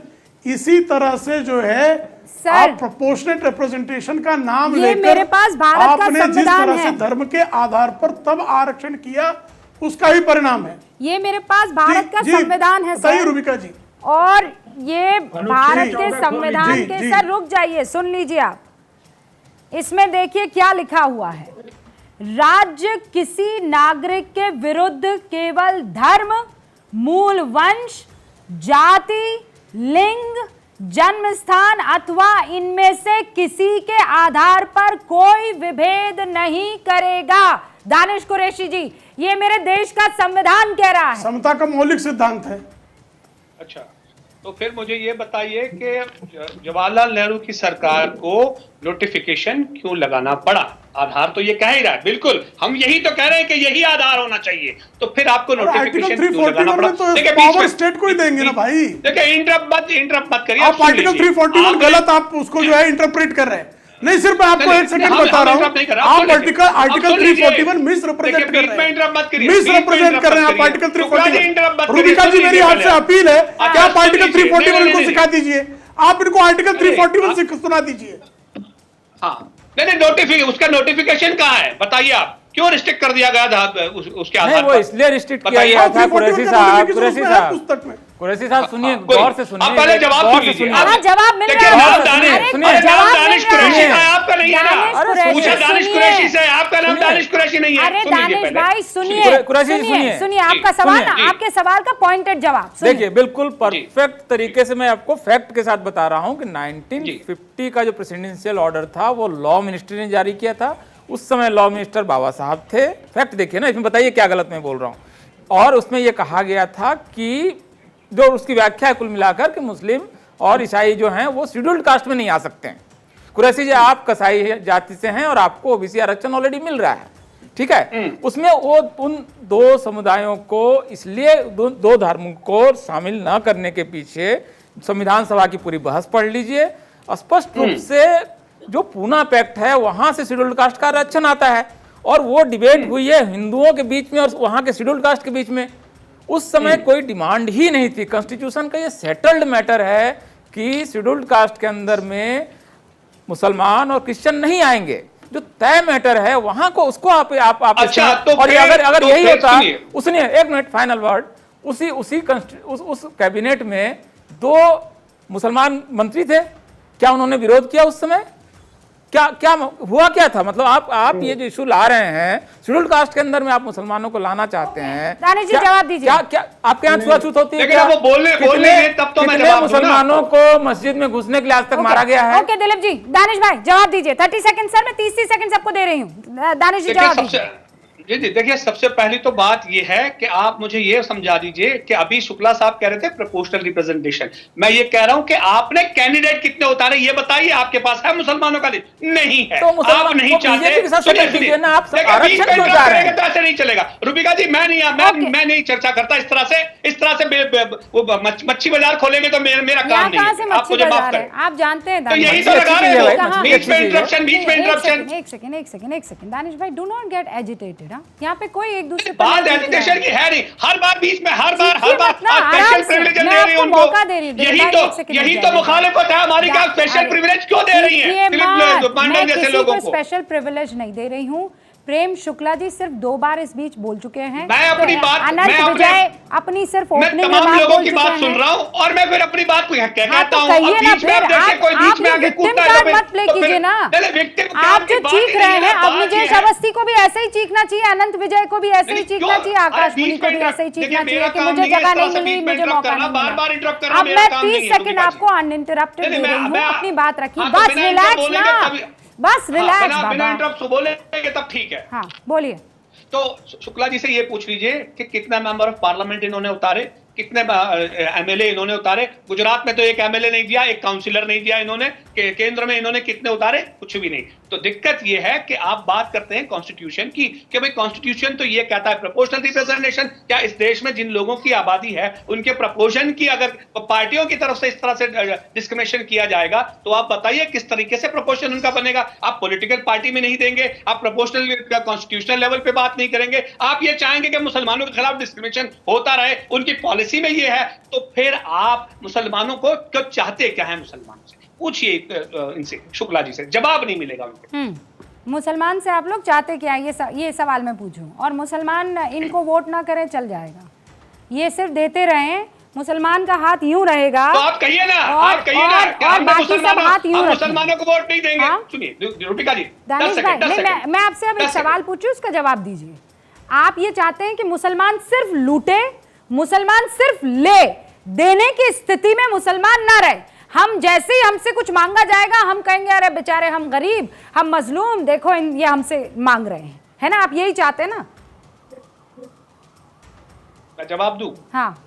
इसी तरह से जो है आप प्रोपोर्शनेट रिप्रेजेंटेशन का नाम लेकर मेरे पास भारत का आपने जिस तरह है। से धर्म के आधार पर तब आरक्षण किया, उसका ही परिणाम है। ये मेरे पास भारत का संविधान है सर, रूबिका जी, और ये भारत के संविधान के जी। सर रुक जाइए, सुन लीजिए आप। इसमें देखिए क्या लिखा हुआ है। राज्य किसी नागरिक के विरुद्ध केवल धर्म, मूल वंश, जाति, लिंग, जन्म स्थान अथवा इनमें से किसी के आधार पर कोई विभेद नहीं करेगा। दानिश कुरैशी जी, ये मेरे देश का संविधान कह रहा है। समता का मौलिक सिद्धांत है। अच्छा, तो फिर मुझे ये बताइए कि जवाहरलाल नेहरू की सरकार को नोटिफिकेशन क्यों लगाना पड़ा? आधार तो ये कह ही रहा है, बिल्कुल हम यही तो कह रहे हैं कि यही आधार होना चाहिए, तो फिर आपको नोटिफिकेशन क्यों लगाना पड़ा? तो पावर स्टेट को ही देंगे ना भाई। देखिए, इंटरप्ट मत करिए। आप आर्टिकल 341 गलत आप उसको जो है इंटरप्रेट कर रहे हैं। नहीं, सिर्फ मैं आपको एक सेकंड बता रहा हूँ, आप आर्टिकल 341 मिस रिप्रेजेंट कर रहे हैं, मिस रिप्रेजेंट कर रहे हैं आप आर्टिकल 341। रूबिका जी, मेरी आपसे अपील है कि आप आर्टिकल 341 को सिखा दीजिए, आप इनको आर्टिकल 341 सुना दीजिए। हाँ, नहीं, उसका नोटिफिकेशन कहाँ है बताइए आप? क्यों रिस्ट्रिक्ट कर दिया गया था उसके आधार पर? वो इसलिए रिस्ट्रिक्ट किया गया था कुरैशी साहब, कुरैशी साहब सुनिए, गौर से सुनिए, आप पहले जवाब सुनिए। जवाब मिल रहा है। दानिश कुरैशी है, आपका नहीं है ना? पूछा दानिश कुरैशी से, आपका नाम दानिश कुरैशी नहीं है। अरे दानिश भाई सुनिए, आपका सवाल ना, आपके सवाल का पॉइंटेड जवाब देखिए। बिल्कुल परफेक्ट तरीके से मैं आपको फैक्ट के साथ बता रहा हूं कि 1950 का जो प्रेसिडेंशियल ऑर्डर था वो लॉ मिनिस्ट्री ने जारी किया था। उस समय लॉ मिनिस्टर बाबा साहब थे। फैक्ट देखिए ना, इसमें बताइए क्या गलत मैं बोल रहा हूं। और उसमें यह कहा गया था कि जो उसकी व्याख्या है कुल मिलाकर कि मुस्लिम और ईसाई जो हैं वो शेड्यूल्ड कास्ट में नहीं आ सकते हैं। कुरैशी जी, आप कसाई जाति से हैं और आपको ओबीसी आरक्षण ऑलरेडी मिल रहा है, ठीक है। उसमें वो उन 2 समुदायों को इसलिए 2 धर्मों को शामिल न करने के पीछे संविधान सभा की पूरी बहस पढ़ लीजिए। स्पष्ट रूप से जो पूना पैक्ट है वहां से शेड्यूल्ड कास्ट का आरक्षण आता है, और वो डिबेट हुई है हिंदुओं के बीच में और वहां के शेड्यूल्ड कास्ट के बीच में। उस समय कोई डिमांड ही नहीं थी। कॉन्स्टिट्यूशन का ये सेटल्ड मैटर है कि शेड्यूल्ड कास्ट के अंदर में मुसलमान और क्रिश्चियन नहीं आएंगे। जो तय मैटर है वहां को उसको आप अच्छा, तो और अगर यही होता, उसने एक मिनट फाइनल वर्ड, उस कैबिनेट में 2 मुसलमान मंत्री थे, क्या उन्होंने विरोध किया उस समय? क्या हुआ क्या था? मतलब आप ये जो इशू ला रहे हैं शेड्यूल्ड कास्ट के अंदर में, आप मुसलमानों को लाना चाहते हैं। दानिश जी जवाब दीजिए। क्या आपके यहाँ छुआछूत होती है? क्या वो बोलने तब तो मैं जवाब दूंगा। मुसलमानों को मस्जिद में घुसने के लिए आज तक मारा गया है? ओके दिलीप जी, दानिश भाई जवाब दीजिए। 30 सेकंड सर, मैं 30 सेकंड सबको दे रही हूँ। दानिश जी जवाब दीजिए। जी, देखिए, सबसे पहली तो बात ये है कि आप मुझे ये समझा दीजिए कि अभी शुक्ला साहब कह रहे थे प्रोपोर्शनल रिप्रेजेंटेशन, मैं ये कह रहा हूं कि आपने कैंडिडेट कितने उतारे ये बताइए। आपके पास है मुसलमानों का लिस्ट? नहीं है। तो आप नहीं चाहते तो ऐसे नहीं चलेगा। रूबिका जी, मैं नहीं चर्चा करता इस तरह से मच्छी बाजार खोलेंगे तो मेरा काम नहीं है। आप मुझे माफ करें, आप जानते हैं तो यही तो लगा रहे हैं। बीच में इंटरप्शन। एक सेकंड दानिश भाई, डू नॉट गेट एजिटेटेड। ना, यहाँ पे कोई एक दूसरे पर बात नहीं जीत रहा एजुकेशन है। की है नहीं, हर बार बीच में हर बार जीतिए मत ना, आराम स्पेशल से, प्रिविलेज मैं दे रही है आपको उनको। मौका दे रही हूँ, यही भाई, तो एक सेकंड यही रुक तो जाइए। मुखालिफत है हमारी, क्या स्पेशल अरे, प्रिविलेज क्यों दे रही है जीतिए मत, मांडल मैं जैसे किसी लोगों को को? स्पेशल प्रिविलेज नहीं दे रही हूँ। प्रेम शुक्ला जी सिर्फ 2 बार इस बीच बोल चुके हैं। मैं अपनी बात- अनंत मैं अपने- विजय अपनी सिर्फ मैं ओपनिंग तमाम रिमार्क लोगों बोल की चुके बात हैं। सुन रहा हूँ और मैं फिर अपनी बात को कहता हाँ, हूँ तो और कहिए ना बीच में फिर, आप देखिए कोई बीच में ये आके विक्टिम कूदता है कार्ड तो मत प्ले फिर- कीजिए ना। नहीं, victim कार्ड आप की जो बात चीख ही रहे नहीं है हैं, ना, अब बात निजेश ये है- अवस्थी को भी ऐसे ही चीखना चाहिए, अनंत विजय को भी ऐसे ही नहीं, चीखना क्यों? चाहिए, अरे आकाश बीच मुनि को में भी इंटरप्ट- ऐसे ही देखिए, चीखना मेरा चाहिए कि काम मुझे नहीं है जगह इस तरह नहीं से मिली, बीच में मुझे इंटरप्ट मौका करना, नहीं बार-बार मिला। इंटरप्ट करना अब मेरा मैं काम 30 नहीं है, सेकंड रुबिका आपको अनइंटरप्टेड नहीं, दे मैं- रही हूँ, मैं- अपनी बात रखिए, हाँ, तो बस बिना रिलैक्स बोलेंगे ना, तभी- बस रिलैक्स बिना बाबा। इंटरप्ट बोलेंगे तब ठीक है। हाँ बोलिए। तो शुक्ला जी से ये पूछ लीजिए कि कितना मेंबर ऑफ पार्लियामेंट इन्होंने उतारे, कितने एमएलए इन्होंने उतारे। गुजरात में तो एक एमएलए नहीं दिया, एक काउंसिलर नहीं दिया इन्होंने। केंद्र में इन्होंने कितने उतारे, कुछ भी नहीं। तो दिक्कत ये है कि आप बात करते हैं कॉन्स्टिट्यूशन की कि भाई कॉन्स्टिट्यूशन तो ये कहता है प्रोपोर्शनल रिप्रेजेंटेशन। क्या इस देश में जिन लोगों की आबादी है उनके प्रपोर्शन की अगर पार्टियों की तरफ से इस तरह से डिस्क्रिमिनेशन किया जाएगा तो आप बताइए किस तरीके से प्रोपोर्शन उनका बनेगा। आप पॉलिटिकल पार्टी में नहीं देंगे, आप प्रोपोर्शनल कॉन्स्टिट्यूशनल लेवल पे बात नहीं करेंगे, आप ये चाहेंगे कि मुसलमानों के खिलाफ डिस्क्रिमिनेशन होता रहे, उनकी पॉलिसी में ये है। तो फिर आप मुसलमानों को क्यों चाहते क्या है? मुसलमानों से पूछिए, इनसे शुक्ला जी से जवाब नहीं मिलेगा उनको। मुसलमान से आप लोग चाहते क्या है, ये सवाल मैं पूछूं, और मुसलमान इनको वोट ना करें चल जाएगा, ये सिर्फ देते रहें, मुसलमान का हाथ यूं रहेगा। तो आप कहिए ना, आप कहिए ना कि और हम बाकी सब हाथ यूं रखें। मुसलमानों को वोट नहीं देंगे। हाँ? सुनिए रुबिका जी, 10 दानिश भाई, सेकंड, 10 नहीं, सेकंड। मैं आपसे अब एक सवाल पूछूं, उसका जवाब दीजिए। आप ये चाहते हैं कि मुसलमान सिर्फ लूटे, मुसलमान सिर्फ ले, देने की स्थिति में मुसलमान ना रहे। हम जैसे ही हमसे कुछ मांगा जाएगा हम कहेंगे अरे बेचारे हम गरीब, हम मजलूम, देखो ये हमसे मांग रहे हैं, है ना? आप यही चाहते हैं ना? मैं जवाब दूं? हाँ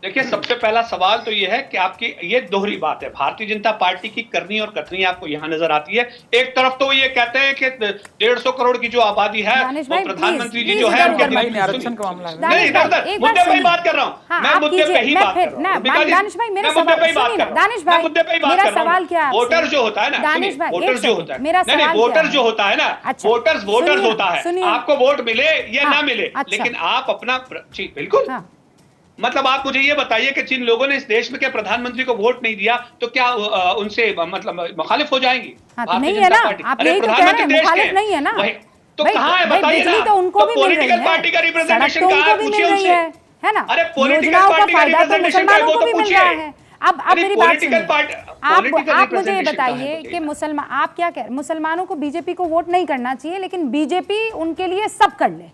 देखिए, सबसे पहला सवाल तो ये है कि आपकी ये दोहरी बात है। भारतीय जनता पार्टी की करनी और कथनी आपको यहां नजर आती है। एक तरफ तो ये कहते हैं कि 150 करोड़ की जो आबादी है दानिश वो भाई, प्रधानमंत्री जी प्लीज, जो है इधर उनके उधर दिल- मत आरक्षण का मामला है। दानिश नहीं, भाई, इधर एक बार मुद्दे पे ही सुनिए। बात कर रहा हूं। हाँ, मैं आप मुद्दे कीजिए, पे ही मैं बात फिर कर रहा ना, हूं। रुबिका जी, दानिश भाई, मेरा मैं मुद्दे सवाल पे ही बात सुनिए कर ना, रहा हूं। दानिश मैं भाई, मुद्दे पे ही बात मेरा कर रहा हूं। सवाल क्या है आपसे? वोटर जो होता है ना, दानिश सुनिए, भाई, वोटर एक जो सेकंड, होता है, मेरा नहीं, सवाल वोटर क्या जो है? होता है ना, अच्छा, वोटर्स सुनिए ना, होता है। सुनिए। आपको वोट मिले या हाँ, ना मिले, अच्छा। लेकिन आप अपना जी बिल्कुल। हाँ, मतलब आप मुझे ये बताइए कि जिन लोगों ने इस देश में के प्रधानमंत्री को वोट नहीं दिया तो क्या उनसे मतलब मुखालिफ हो जाएंगी? हाँ, तो भारतीय नहीं है जनता ना, पार्टी। आप अरे यही तो कह रहे प्रधानमंत्री हैं, देश मुखालिफ के नहीं है ना। तो भाई, कहाँ है भाई, बताइए बिजली ना। तो उनको भी मिल रही पॉलिटिकल है, पार्टी का सड़क रिप्रेजेंटेशन तो कहाँ उनको है? भी पूछिए मिल रही उनसे। है ना? अरे पॉलिटिकल योजनाओं का पार्टी का फायदा तो रिप्रेजेंटेशन का है, मुसलमानों वो को तो भी मिल पूछिए। रहा है। अब मेरी बात सुनिए, आप मुझे ये बताइए कि मुसलमान, आप क्या कह रहे हैं, मुसलमानों को बीजेपी को वोट नहीं करना चाहिए, लेकिन बीजेपी उनके लिए सब कर ले,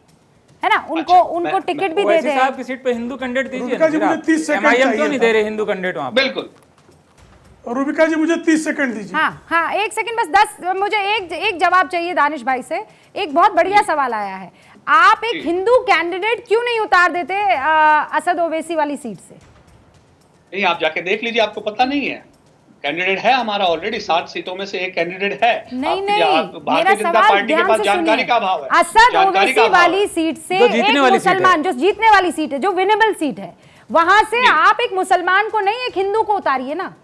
है ना? उनको उनको टिकट भी दे ओवैसी दे। साहब की सीट पे हिंदू कैंडिडेट दीजिए रुबिका जी, मुझे 30 सेकंड MIM चाहिए क्यों नहीं था। दे रहे हिंदू कैंडिडेट वहां पे? बिल्कुल। रुबिका जी, मुझे 30 सेकंड दीजिए। हाँ, एक सेकंड बस, 10 मुझे एक जवाब चाहिए दानिश भाई से। एक बहुत बढ़िया सवाल आया है, आप एक हिंदू कैंडिडेट क्यों नहीं उतार देते असद ओवैसी वाली सीट से? नहीं, आप जाके देख लीजिए, आपको पता नहीं है। कैंडिडेट है हमारा ऑलरेडी, 7 सीटों में से एक कैंडिडेट है। नहीं, भारतीय मेरा जनता सवाल पार्टी के ध्यान पास से जानकारी सुनिए। का अभाव है। असद जानकारी का ओवैसी अभाव है। वाली सीट से जो एक जीतने वाली सीट है। मुसलमान, जो जीतने वाली सीट है, जो विनेबल सीट है, वहां से आप एक मुसलमान को नहीं, एक हिंदू को उतारिए ना।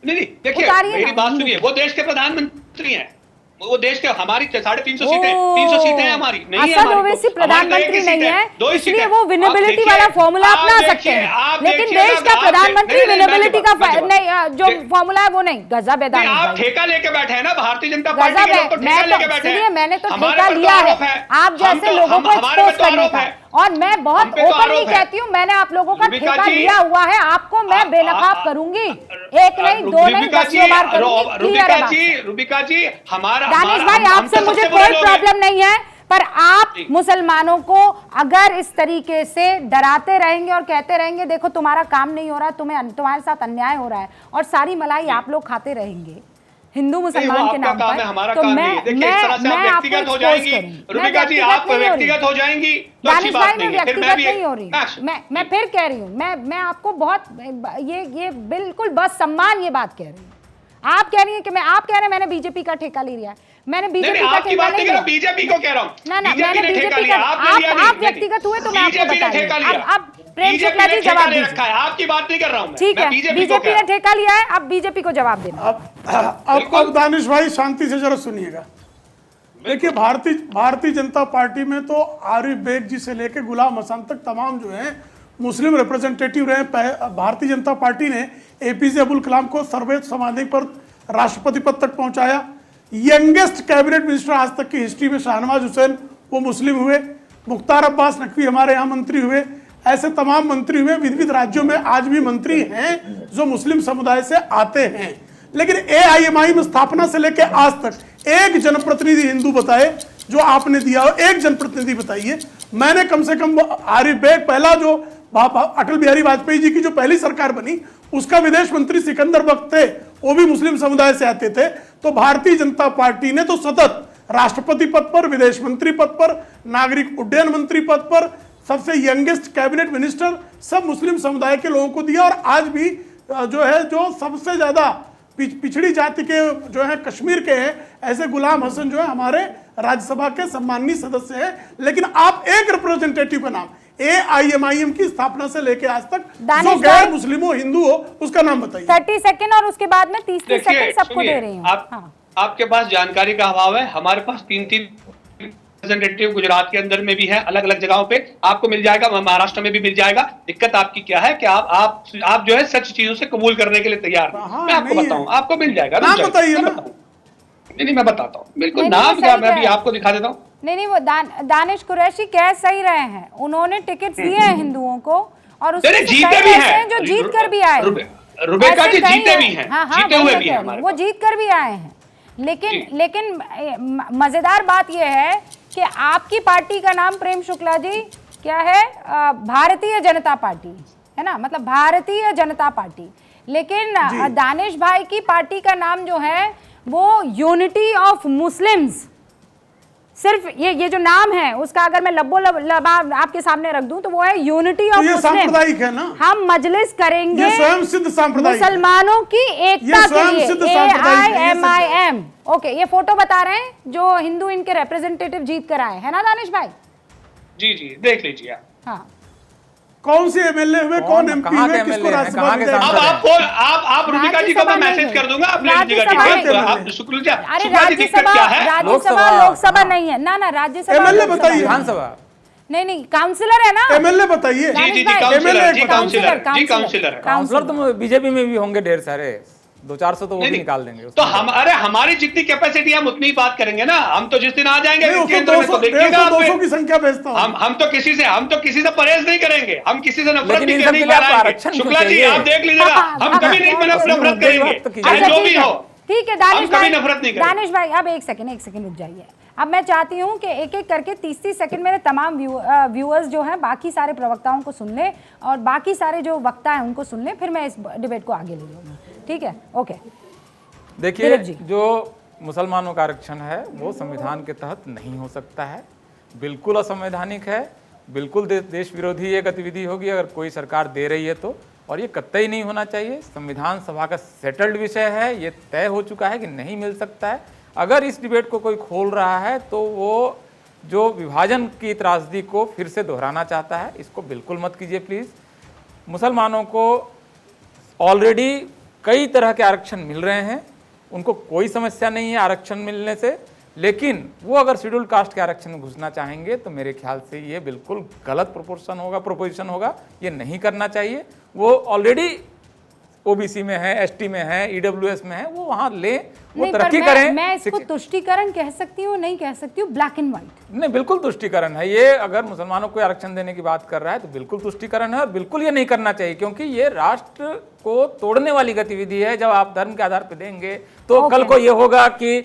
नहीं, देखिए उतारिए मेरी ना, बात हिंदू सुनिए, को। वो देश के प्रधानमंत्री हैं, वो देश के, हमारी 350 सीटें, 300 सीटें हैं हमारी, नहीं है असद हमारी तो। ओवैसी हमारी तो एक ही प्रधानमंत्री सीट नहीं है, दो ही सीट इसलिए है। वो विनेबिलिटी वाला फॉर्मूला अपना सकते हैं, लेकिन देश का प्रधानमंत्री विनेबिलिटी का नहीं, जो फॉर्मूला है वो नहीं। गजब है दानिश आप भाई, ठेका लेके बैठे हैं ना, भारतीय जनता पार्टी गजब के है। लोग तो ठेका मैं लेके तो बैठे सुनिए, हैं। मैंने तो हमारे ठेका पर तो लिया आरोप है आप जैसे लोगों को हमारे पर एक्सपोज तो करने आरोप का, है। और मैं बहुत हम पे तो ओपनली आरोप है। कहती हूँ, मैंने आप लोगों का रुबिका ठेका जी, लिया हुआ है, आपको मैं बेनकाब करूंगी, एक नहीं, दो नहीं, रुबिका 10 बार करूंगी। क्लियर है बात? रुबिका जी, हमारा दानिश भाई, आपसे मुझे कोई प्रॉब्लम नहीं है, पर आप मुसलमानों को अगर इस तरीके से डराते रहेंगे और कहते रहेंगे देखो तुम्हारा काम नहीं हो रहा, तुम्हारे साथ अन्याय हो रहा है, और सारी मलाई आप लोग खाते रहेंगे हिंदू मुसलमान के नाम पर, हमारा तो काम मैं नहीं है। देखिए, इस तरह से आप व्यक्तिगत हो जाएंगी रुबिका जी, आप व्यक्तिगत हो जाएंगी तो अच्छी दानिश भाई, बात मैं नहीं है। फिर व्यक्तिगत मैं भी नहीं हो रही, मैं फिर कह रही हूँ, मैं आपको बहुत ये बिल्कुल बस सम्मान ये बात कह रही हूँ। आप कह रही हैं कि आप कह रहे हैं मैंने बीजेपी का ठेका ले लिया है, मैंने बीजेपी का ठेका नहीं लिया। बीजेपी को कह रहा हूँ, ना मैंने बीजेपी का, आप व्यक्तिगत हुए तो मैं आपको बता रही हूँ। अब प्रेम शुक्ला जी जवाब दीजिए। आपकी बात नहीं कर रहा हूँ, ठीक है, बीजेपी ने ठेका लिया है, अब बीजेपी को जवाब देना। अब दानिश भाई शांति से जरा सुनिएगा। देखिए, भारतीय जनता पार्टी में तो आरिफ बेग जी से लेकर गुलाम हसन तक तमाम जो है मुस्लिम रिप्रेजेंटेटिव रहे। भारतीय जनता पार्टी ने एपीजे अब्दुल कलाम को सर्वोच्च समाधि पर राष्ट्रपति पद तक पहुंचाया। यंगेस्ट कैबिनेट मिनिस्टर आज तक की हिस्ट्री में शाहनवाज हुसैन वो मुस्लिम हुए। मुख्तार अब्बास नकवी हमारे यहाँ मंत्री हुए। ऐसे तमाम मंत्री हुए। विविध राज्यों में आज भी मंत्री हैं जो मुस्लिम समुदाय से आते हैं। लेकिन एआईएमआईएम स्थापना से लेकर आज तक एक जनप्रतिनिधि हिंदू बताए जो आपने दिया हो, एक जनप्रतिनिधि बताइए। मैंने कम से कम आरिफ बेग, पहला जो अटल बिहारी वाजपेयी जी की जो पहली सरकार बनी उसका विदेश मंत्री सिकंदर बख्त थे, वो भी मुस्लिम समुदाय से आते थे। तो भारतीय जनता पार्टी ने तो सतत राष्ट्रपति पद पर, विदेश मंत्री पद पर, नागरिक उड्डयन मंत्री पद पर, सबसे यंगेस्ट कैबिनेट मिनिस्टर सब मुस्लिम समुदाय के लोगों को दिया। और आज भी जो है जो सबसे ज्यादा पिछड़ी जाति के जो है कश्मीर के हैं, ऐसे गुलाम हसन जो है हमारे राज्यसभा के सम्माननीय सदस्य हैं। लेकिन आप एक रिप्रेजेंटेटिव का नाम एआईएमआईएम की स्थापना से लेकर आज तक जो गैर मुस्लिम हो, हिंदू हो, उसका नाम बताइए। 30 सेकंड और उसके बाद में 30 सेकंड सबको दे रही हूँ। आपके पास जानकारी का अभाव है। हमारे पास 3 रिप्रेजेंटेटिव गुजरात के अंदर में भी है, अलग अलग जगहों पे आपको मिल जाएगा, महाराष्ट्र में भी मिल जाएगा। दिक्कत आपकी क्या है कि आप जो है सच चीजों से कबूल करने के लिए तैयार हैं। मैं आपको बताऊं, आपको मिल जाएगा। नाम बताइए ना। नहीं, मैं बताता हूँ, बिल्कुल नाम क्या, मैं भी आपको दिखा देता हूँ। नहीं, वो दानिश कुरैशी कह सही रहे हैं। उन्होंने टिकट दिए हैं हिंदुओं को और उसमें जीते भी हैं जो जीत कर भी आए। रुबेका जी जीते भी हैं, जीते हुए भी हैं, वो जीत कर भी आए हैं। लेकिन मजेदार बात यह है कि आपकी पार्टी का नाम प्रेम शुक्ला जी क्या है? भारतीय जनता पार्टी है ना, मतलब भारतीय जनता पार्टी। लेकिन दानिश भाई की पार्टी का नाम जो है वो यूनिटी ऑफ मुस्लिम्स। सिर्फ ये जो नाम है उसका अगर मैं लब्बो लबाब आपके सामने रख दूं तो वो है यूनिटी ऑफ मुस्लिम। सांप्रदायिक है ना। हम मजलिस करेंगे, ये स्वयं सिद्ध सांप्रदायिक मुसलमानों की एकता के लिए। AIMIM। ओके, ये फोटो बता रहे हैं जो हिंदू इनके रिप्रेजेंटेटिव जीत कर आए है ना दानिश भाई? जी देख लीजिए। हाँ, कौन से एमएलए हुए, कौन एमपी हुए, किसको राज्यसभा में? आप रुबिका जी को मैं मैसेज कर दूंगा, आप ले लीजिएगा। आप शुक्ला जी, राज्यसभा लोकसभा नहीं है ना, राज्यसभा एमएलए बताइए। विधानसभा नहीं, काउंसिलर है ना। एमएलए बताइए। काउंसिलर तो बीजेपी में भी होंगे ढेर सारे, 200-400 तो वो भी निकाल देंगे। तो हमारी जितनी कैपेसिटी हम उतनी बात करेंगे ना। हम तो जिस दिन आ जाएंगे 200 की संख्या भेजता हूं। हम तो किसी से परहेज नहीं करेंगे, हम किसी से नफरत नहीं करेंगे। शुक्ला जी आप देख लीजिएगा, हम कभी नहीं नफरत करेंगे, चाहे जो भी हो। ठीक है दानिश भाई, नफरत नहीं करेंगे। दानिश भाई अब एक सेकंड रुक जाइए। अब मैं चाहती हूँ कि एक एक करके 30 सेकंड मेरे तमाम व्यूअर्स जो हैं बाकी सारे प्रवक्ताओं को सुन ले और बाकी सारे जो वक्ता हैं उनको सुन ले, फिर मैं इस डिबेट को आगे ले जाऊंगा। ठीक है, ओके। देखिए, जो मुसलमानों का आरक्षण है वो संविधान के तहत नहीं हो सकता है, बिल्कुल असंवैधानिक है, बिल्कुल देश विरोधी ये गतिविधि होगी अगर कोई सरकार दे रही है तो, और ये कतई नहीं होना चाहिए। संविधान सभा का सेटल्ड विषय है, ये तय हो चुका है कि नहीं मिल सकता है। अगर इस डिबेट को कोई खोल रहा है तो वो जो विभाजन की त्रासदी को फिर से दोहराना चाहता है, इसको बिल्कुल मत कीजिए प्लीज़। मुसलमानों को ऑलरेडी कई तरह के आरक्षण मिल रहे हैं, उनको कोई समस्या नहीं है आरक्षण मिलने से, लेकिन वो अगर शेड्यूल कास्ट के आरक्षण में घुसना चाहेंगे तो मेरे ख्याल से ये बिल्कुल गलत प्रोपोजिशन होगा, ये नहीं करना चाहिए। वो ऑलरेडी ओबीसी में है, एसटी में है, ईडब्ल्यूएस में है, वो वहां ले, वो तरक्की करें। मैं इसको तुष्टीकरण कह सकती हूँ, नहीं कह सकती हूँ, ब्लैक एंड व्हाइट नहीं, बिल्कुल तुष्टीकरण है ये। अगर मुसलमानों को आरक्षण देने की बात कर रहा है तो बिल्कुल तुष्टीकरण है और बिल्कुल ये नहीं करना चाहिए, क्योंकि ये राष्ट्र को तोड़ने वाली गतिविधि है। जब आप धर्म के आधार पर देंगे तो कल को ये होगा कि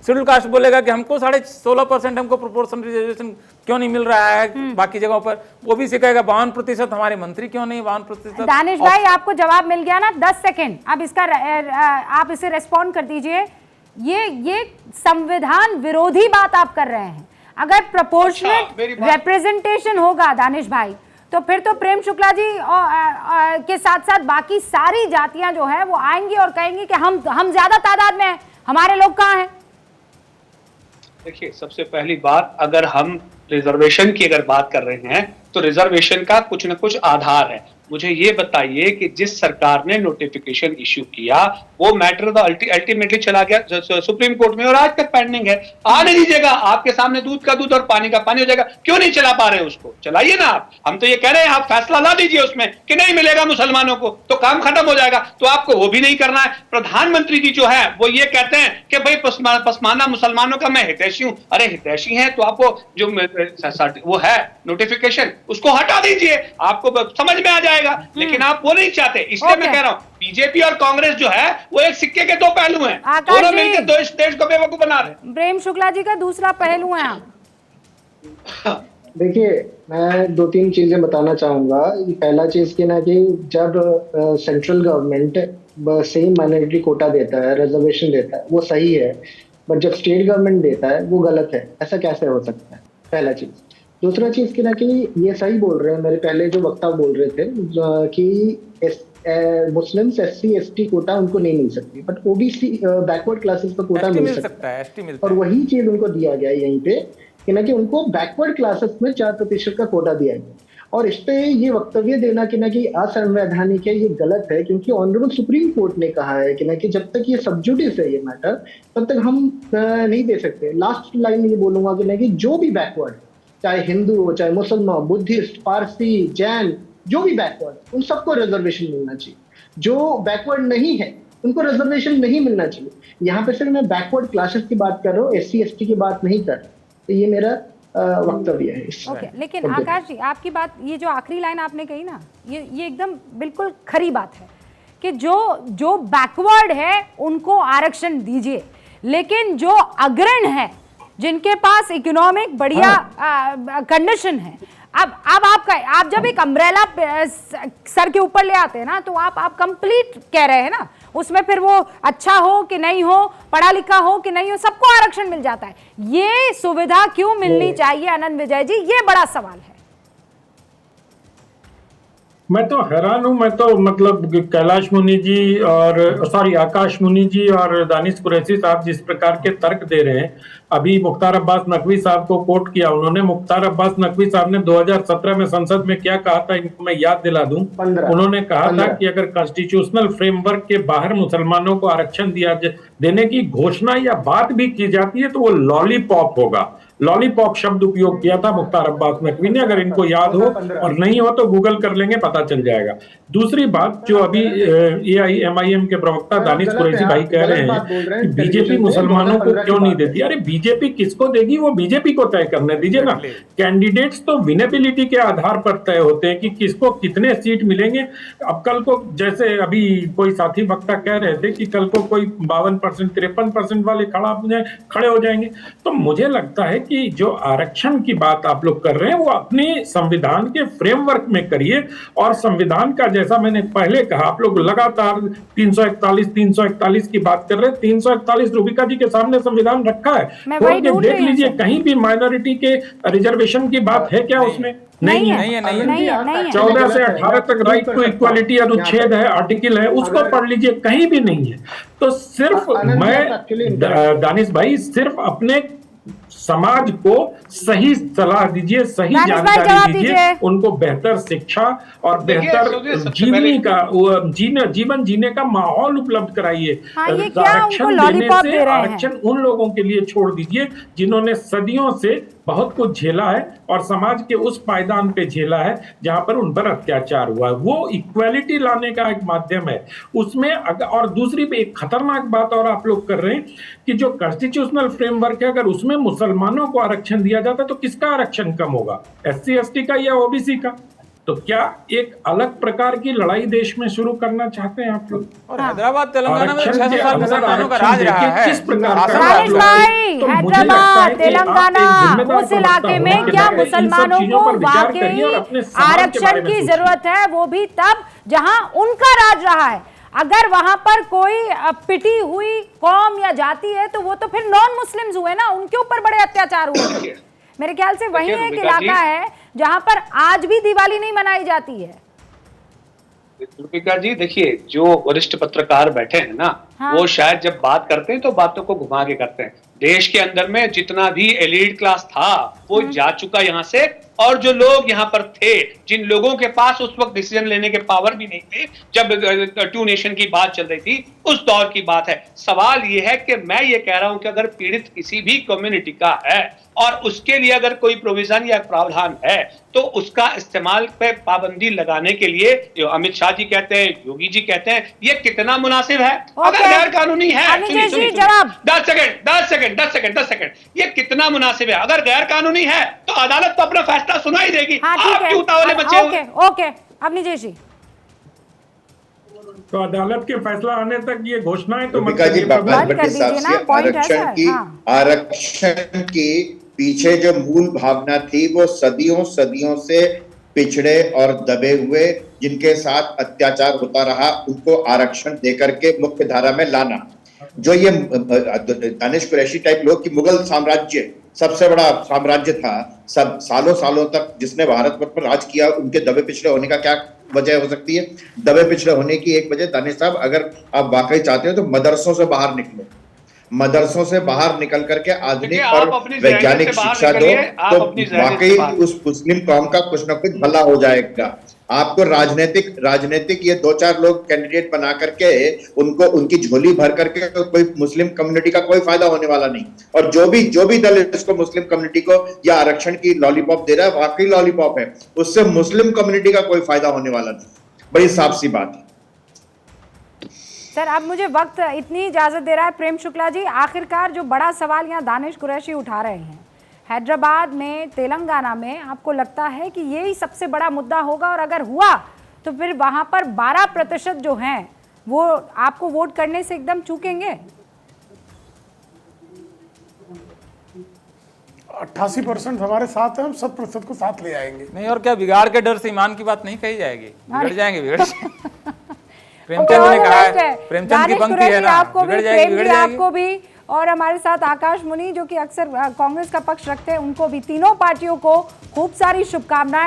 शेड्यूल कास्ट बोलेगा कि हमको 16.5% हमको प्रोपोर्शनल रिजर्वेशन क्यों नहीं मिल रहा है बाकी जगहों पर, वो भी कहेगा 52% हमारे मंत्री क्यों नहीं 52%। दानिश भाई आपको जवाब मिल गया ना, 10 सेकंड अब इसका आप इसे रेस्पॉन्ड कर दीजिए। ये संविधान विरोधी बात आप कर रहे हैं। अगर प्रोपोर्शनेट रिप्रेजेंटेशन होगा दानिश भाई तो फिर तो प्रेम शुक्ला जी के साथ साथ बाकी सारी जातियां जो है वो आएंगी और कहेंगी कि हम ज्यादा तादाद में हैं, हमारे लोग कहाँ हैं। देखिए, सबसे पहली बात, अगर हम रिजर्वेशन की अगर बात कर रहे हैं तो रिजर्वेशन का कुछ न कुछ आधार है। मुझे ये बताइए कि जिस सरकार ने नोटिफिकेशन इश्यू किया वो मैटर तो अल्टीमेटली चला गया सुप्रीम कोर्ट में और आज तक पेंडिंग है। आने दीजिएगा, आपके सामने दूध का दूध और पानी का पानी हो जाएगा। क्यों नहीं चला पा रहे उसको? चलाइए ना आप। हम तो ये कह रहे हैं आप फैसला ला दीजिए उसमें कि नहीं मिलेगा मुसलमानों को, तो काम खत्म हो जाएगा। तो आपको वो भी नहीं करना है। प्रधानमंत्री जी जो है वो ये कहते हैं कि भाई पसमाना मुसलमानों का मैं हितैषी हूं। अरे हितैषी है तो आपको जो वो है नोटिफिकेशन उसको हटा दीजिए, आपको समझ में आ जाएगा। लेकिन आप वो नहीं चाहते, इसलिए मैं कह रहा हूं बीजेपी और कांग्रेस जो है वो एक सिक्के के दो पहलू हैं, दोनों मिलकर देश को बेवकूफ बना रहे हैं। प्रेम शुक्ला जी का दूसरा पहलू है आप। देखिए, मैं 2-3 चीजें बताना चाहूंगा। पहला चीज की ना कि जब central government same minority quota देता है, रिजर्वेशन देता है, वो सही है, बट जब स्टेट गवर्नमेंट देता है वो गलत है। ऐसा कैसे हो सकता है? पहला चीज। दूसरा चीज की ना कि ये सही बोल रहे हैं, मेरे पहले जो वक्ता बोल रहे थे कि मुस्लिम्स SC ST कोटा उनको नहीं मिल सकती, बट OBC बैकवर्ड क्लासेस का कोटा मिल सकता है। ST मिलता और वही चीज उनको दिया गया यहीं पे कि ना कि उनको बैकवर्ड क्लासेस में 4% का कोटा दिया गया। और इस पे ये वक्तव्य देना कि ना कि असंवैधानिक है, ये गलत है, क्योंकि ऑनरेबल सुप्रीम कोर्ट ने कहा है कि ना कि जब तक ये सब जुडिस है ये मैटर, तब तक हम नहीं दे सकते। लास्ट लाइन में ये बोलूंगा कि ना कि जो भी बैकवर्ड, चाहे हिंदू हो, चाहे मुसलमान, बुद्धिस्ट, पारसी, जैन, जो भी बैकवर्ड, उन सबको रिजर्वेशन मिलना चाहिए। जो बैकवर्ड नहीं है उनको रिजर्वेशन नहीं मिलना चाहिए। यहाँ पे सिर्फ मैं बैकवर्ड क्लासेस की बात कर रहा हूँ, SC ST की बात नहीं कर रहा। तो ये मेरा वक्तव्य है। ओके, लेकिन आकाश जी आपकी बात, ये जो आखिरी लाइन आपने कही ना, ये एकदम बिल्कुल खरी बात है कि जो बैकवर्ड है उनको आरक्षण दीजिए, लेकिन जो अग्रण है, जिनके पास इकोनॉमिक बढ़िया कंडीशन है, आप जब एक अम्ब्रेला सर के ऊपर ले आते हैं ना, तो आप कंप्लीट कह रहे हैं ना, उसमें फिर वो अच्छा हो कि नहीं हो, पढ़ा लिखा हो कि नहीं हो, सबको आरक्षण मिल जाता है। ये सुविधा क्यों मिलनी चाहिए आनंद विजय जी, ये बड़ा सवाल है। मैं तो हैरान हूं। मैं तो मतलब कैलाश मुनि जी और आकाश मुनि जी और दानिश कुरैशी साहब जिस प्रकार के तर्क दे रहे हैं, अभी मुख्तार अब्बास नकवी साहब को कोट किया उन्होंने। मुख्तार अब्बास नकवी साहब ने 2017 में संसद में क्या कहा था, इनको मैं याद दिला दूं। उन्होंने कहा था कि अगर कॉन्स्टिट्यूशनल फ्रेमवर्क के बाहर मुसलमानों को आरक्षण देने की घोषणा या बात भी की जाती है तो वो लॉलीपॉप होगा। लॉलीपॉप शब्द उपयोग किया था मुख्तार अब्बास नकवी ने। अगर इनको याद हो और नहीं हो तो गूगल कर लेंगे, पता चल जाएगा। दूसरी बात, जो अभी AIMIM के प्रवक्ता दानिश कुरैशी भाई कह रहे हैं कि बीजेपी मुसलमानों को क्यों नहीं देती। अरे बीजेपी किसको देगी वो बीजेपी को तय करने दीजिए ना। कैंडिडेट्स तो विनेबिलिटी के आधार पर तय होते हैं कि किसको कितने सीट मिलेंगे। अब कल को, जैसे अभी कोई साथी वक्ता कह रहे थे कि कल को कोई 52%, 53% वाले खड़े हो जाएंगे, तो मुझे लगता है कि जो आरक्षण की बात आप लोग कर रहे हैं वो अपने संविधान के फ्रेमवर्क में करिए। और संविधान का, जैसा मैंने पहले कहा, आप लोग लगातार 341 की बात कर रहे हैं। 341 रूबिका जी के सामने संविधान रखा है, खोल के देख लीजिए, कहीं भी माइनॉरिटी के रिजर्वेशन की बात है क्या उसमें? नहीं है। 14 से 18 तक राइट टू इक्वालिटी अनुच्छेद है, आर्टिकल है, उसको पढ़ लीजिए, कहीं भी नहीं है। तो सिर्फ मैं, दानिश भाई, सिर्फ अपने समाज को सही सलाह दीजिए, सही जानकारी दीजिए, उनको बेहतर शिक्षा और बेहतर जीवन जीने का माहौल उपलब्ध कराइए। आरक्षण देने से आरक्षण उन लोगों के लिए छोड़ दीजिए जिन्होंने सदियों से बहुत कुछ झेला है और समाज के उस पायदान पे झेला है जहां पर उन पर अत्याचार हुआ है। वो इक्वालिटी लाने का एक माध्यम है उसमें। और दूसरी पे एक खतरनाक बात और आप लोग कर रहे हैं कि जो कॉन्स्टिट्यूशनल फ्रेमवर्क है, अगर उसमें मुसलमानों को आरक्षण दिया जाता तो किसका आरक्षण कम होगा, SC ST का या OBC का? तो क्या एक अलग प्रकार की लड़ाई देश में शुरू करना चाहते हैं आप लोग? और हैदराबाद तेलंगाना में 600 साल मुसलमानों का राज रहा है। किस प्रकार हैदराबाद तेलंगाना उस इलाके में क्या मुसलमानों को वाकई आरक्षण की जरूरत है? वो भी तब जहां उनका राज रहा है। अगर वहां पर कोई पिटी हुई कौम या जाति है तो वो तो फिर नॉन मुस्लिम्स हुए ना, उनके ऊपर बड़े अत्याचार हुए। मेरे ख्याल से वही एक इलाका है जहां पर आज भी दिवाली नहीं मनाई जाती है। रूबिका जी देखिए, जो वरिष्ठ पत्रकार बैठे हैं ना, वो शायद जब बात करते हैं तो बातों को घुमा के करते हैं। देश के अंदर में जितना भी एलीट क्लास था वो जा चुका यहाँ से, और जो लोग यहाँ पर थे, जिन लोगों के पास उस वक्त डिसीजन लेने के पावर भी नहीं थे, जब 2 नेशन की बात चल रही थी, उस दौर की बात है। सवाल यह है कि मैं ये कह रहा हूं कि अगर पीड़ित किसी भी कम्युनिटी का है और उसके लिए अगर कोई प्रोविजन या प्रावधान है, तो उसका इस्तेमाल पे पाबंदी लगाने के लिए जो अमित शाह जी कहते हैं, योगी जी कहते हैं, ये कितना मुनासिब है? अगर गैर कानूनी है, सुनिए, 10 सेकंड, ये कितना मुनासिब है? अगर गैर कानूनी है तो अदालत तो अपना फैसला सुना ही देगी। हाँ, आप क्यों उतावले बचे हुए? ओके, अवनीश जी। तो अदालत के फैसला आने तक ये घोषणाएं तो रूबिका जी, आरक्षण की पीछे जो मूल भावना थी वो सदियों से पिछड़े और दबे हुए, जिनके साथ अत्याचार होता रहा, उनको आरक्षण देकर के मुख्य धारा में लाना। जो ये दानिश कुरैशी टाइप लोग की मुगल साम्राज्य सबसे बड़ा साम्राज्य था, सब सालों तक जिसने भारत पर राज किया, उनके दबे पिछड़े होने का क्या वजह हो सकती है? दबे पिछड़े होने की एक वजह, दानिश साहब, अगर आप वाकई चाहते हो तो मदरसों से बाहर निकलो, मदरसों से बाहर निकल करके आधुनिक और वैज्ञानिक शिक्षा दो, तो वाकई उस मुस्लिम कौम का कुछ ना कुछ भला हो जाएगा। आपको राजनीतिक ये 2-4 लोग कैंडिडेट बना करके उनको उनकी झोली भर करके तो कोई मुस्लिम कम्युनिटी का कोई फायदा होने वाला नहीं। और जो भी दल इसको मुस्लिम कम्युनिटी को या आरक्षण की लॉलीपॉप दे रहा है, वाकई लॉलीपॉप है, उससे मुस्लिम कम्युनिटी का कोई फायदा होने वाला नहीं। बड़ी साफ सी बात है। सर, अब मुझे वक्त इतनी इजाजत दे रहा है। प्रेम शुक्ला जी, आखिरकार जो बड़ा सवाल यहाँ दानिश कुरैशी उठा रहे हैं, हैदराबाद में, तेलंगाना में, आपको लगता है कि यही सबसे बड़ा मुद्दा होगा? और अगर हुआ तो फिर वहां पर 12% जो हैं वो आपको वोट करने से एकदम चूकेंगे? 88% हमारे साथ है, हम 100% को साथ ले आएंगे। नहीं, और क्या बिगाड़ के डर से ईमान की बात नहीं कही जाएगी? बिगड़ जाएंगे। प्रेमचंद Okay, ने कहा है, है। प्रेमचंद की पंक्ति है ना, आपको भी, बिगड़ जाएगी, प्रेम बिगड़ जी जाएगी। आपको भी, और हमारे साथ आकाश मुनि जो कि अक्सर कांग्रेस का पक्ष रखते हैं, उनको भी, तीनों पार्टियों को खूब सारी शुभकामनाएं।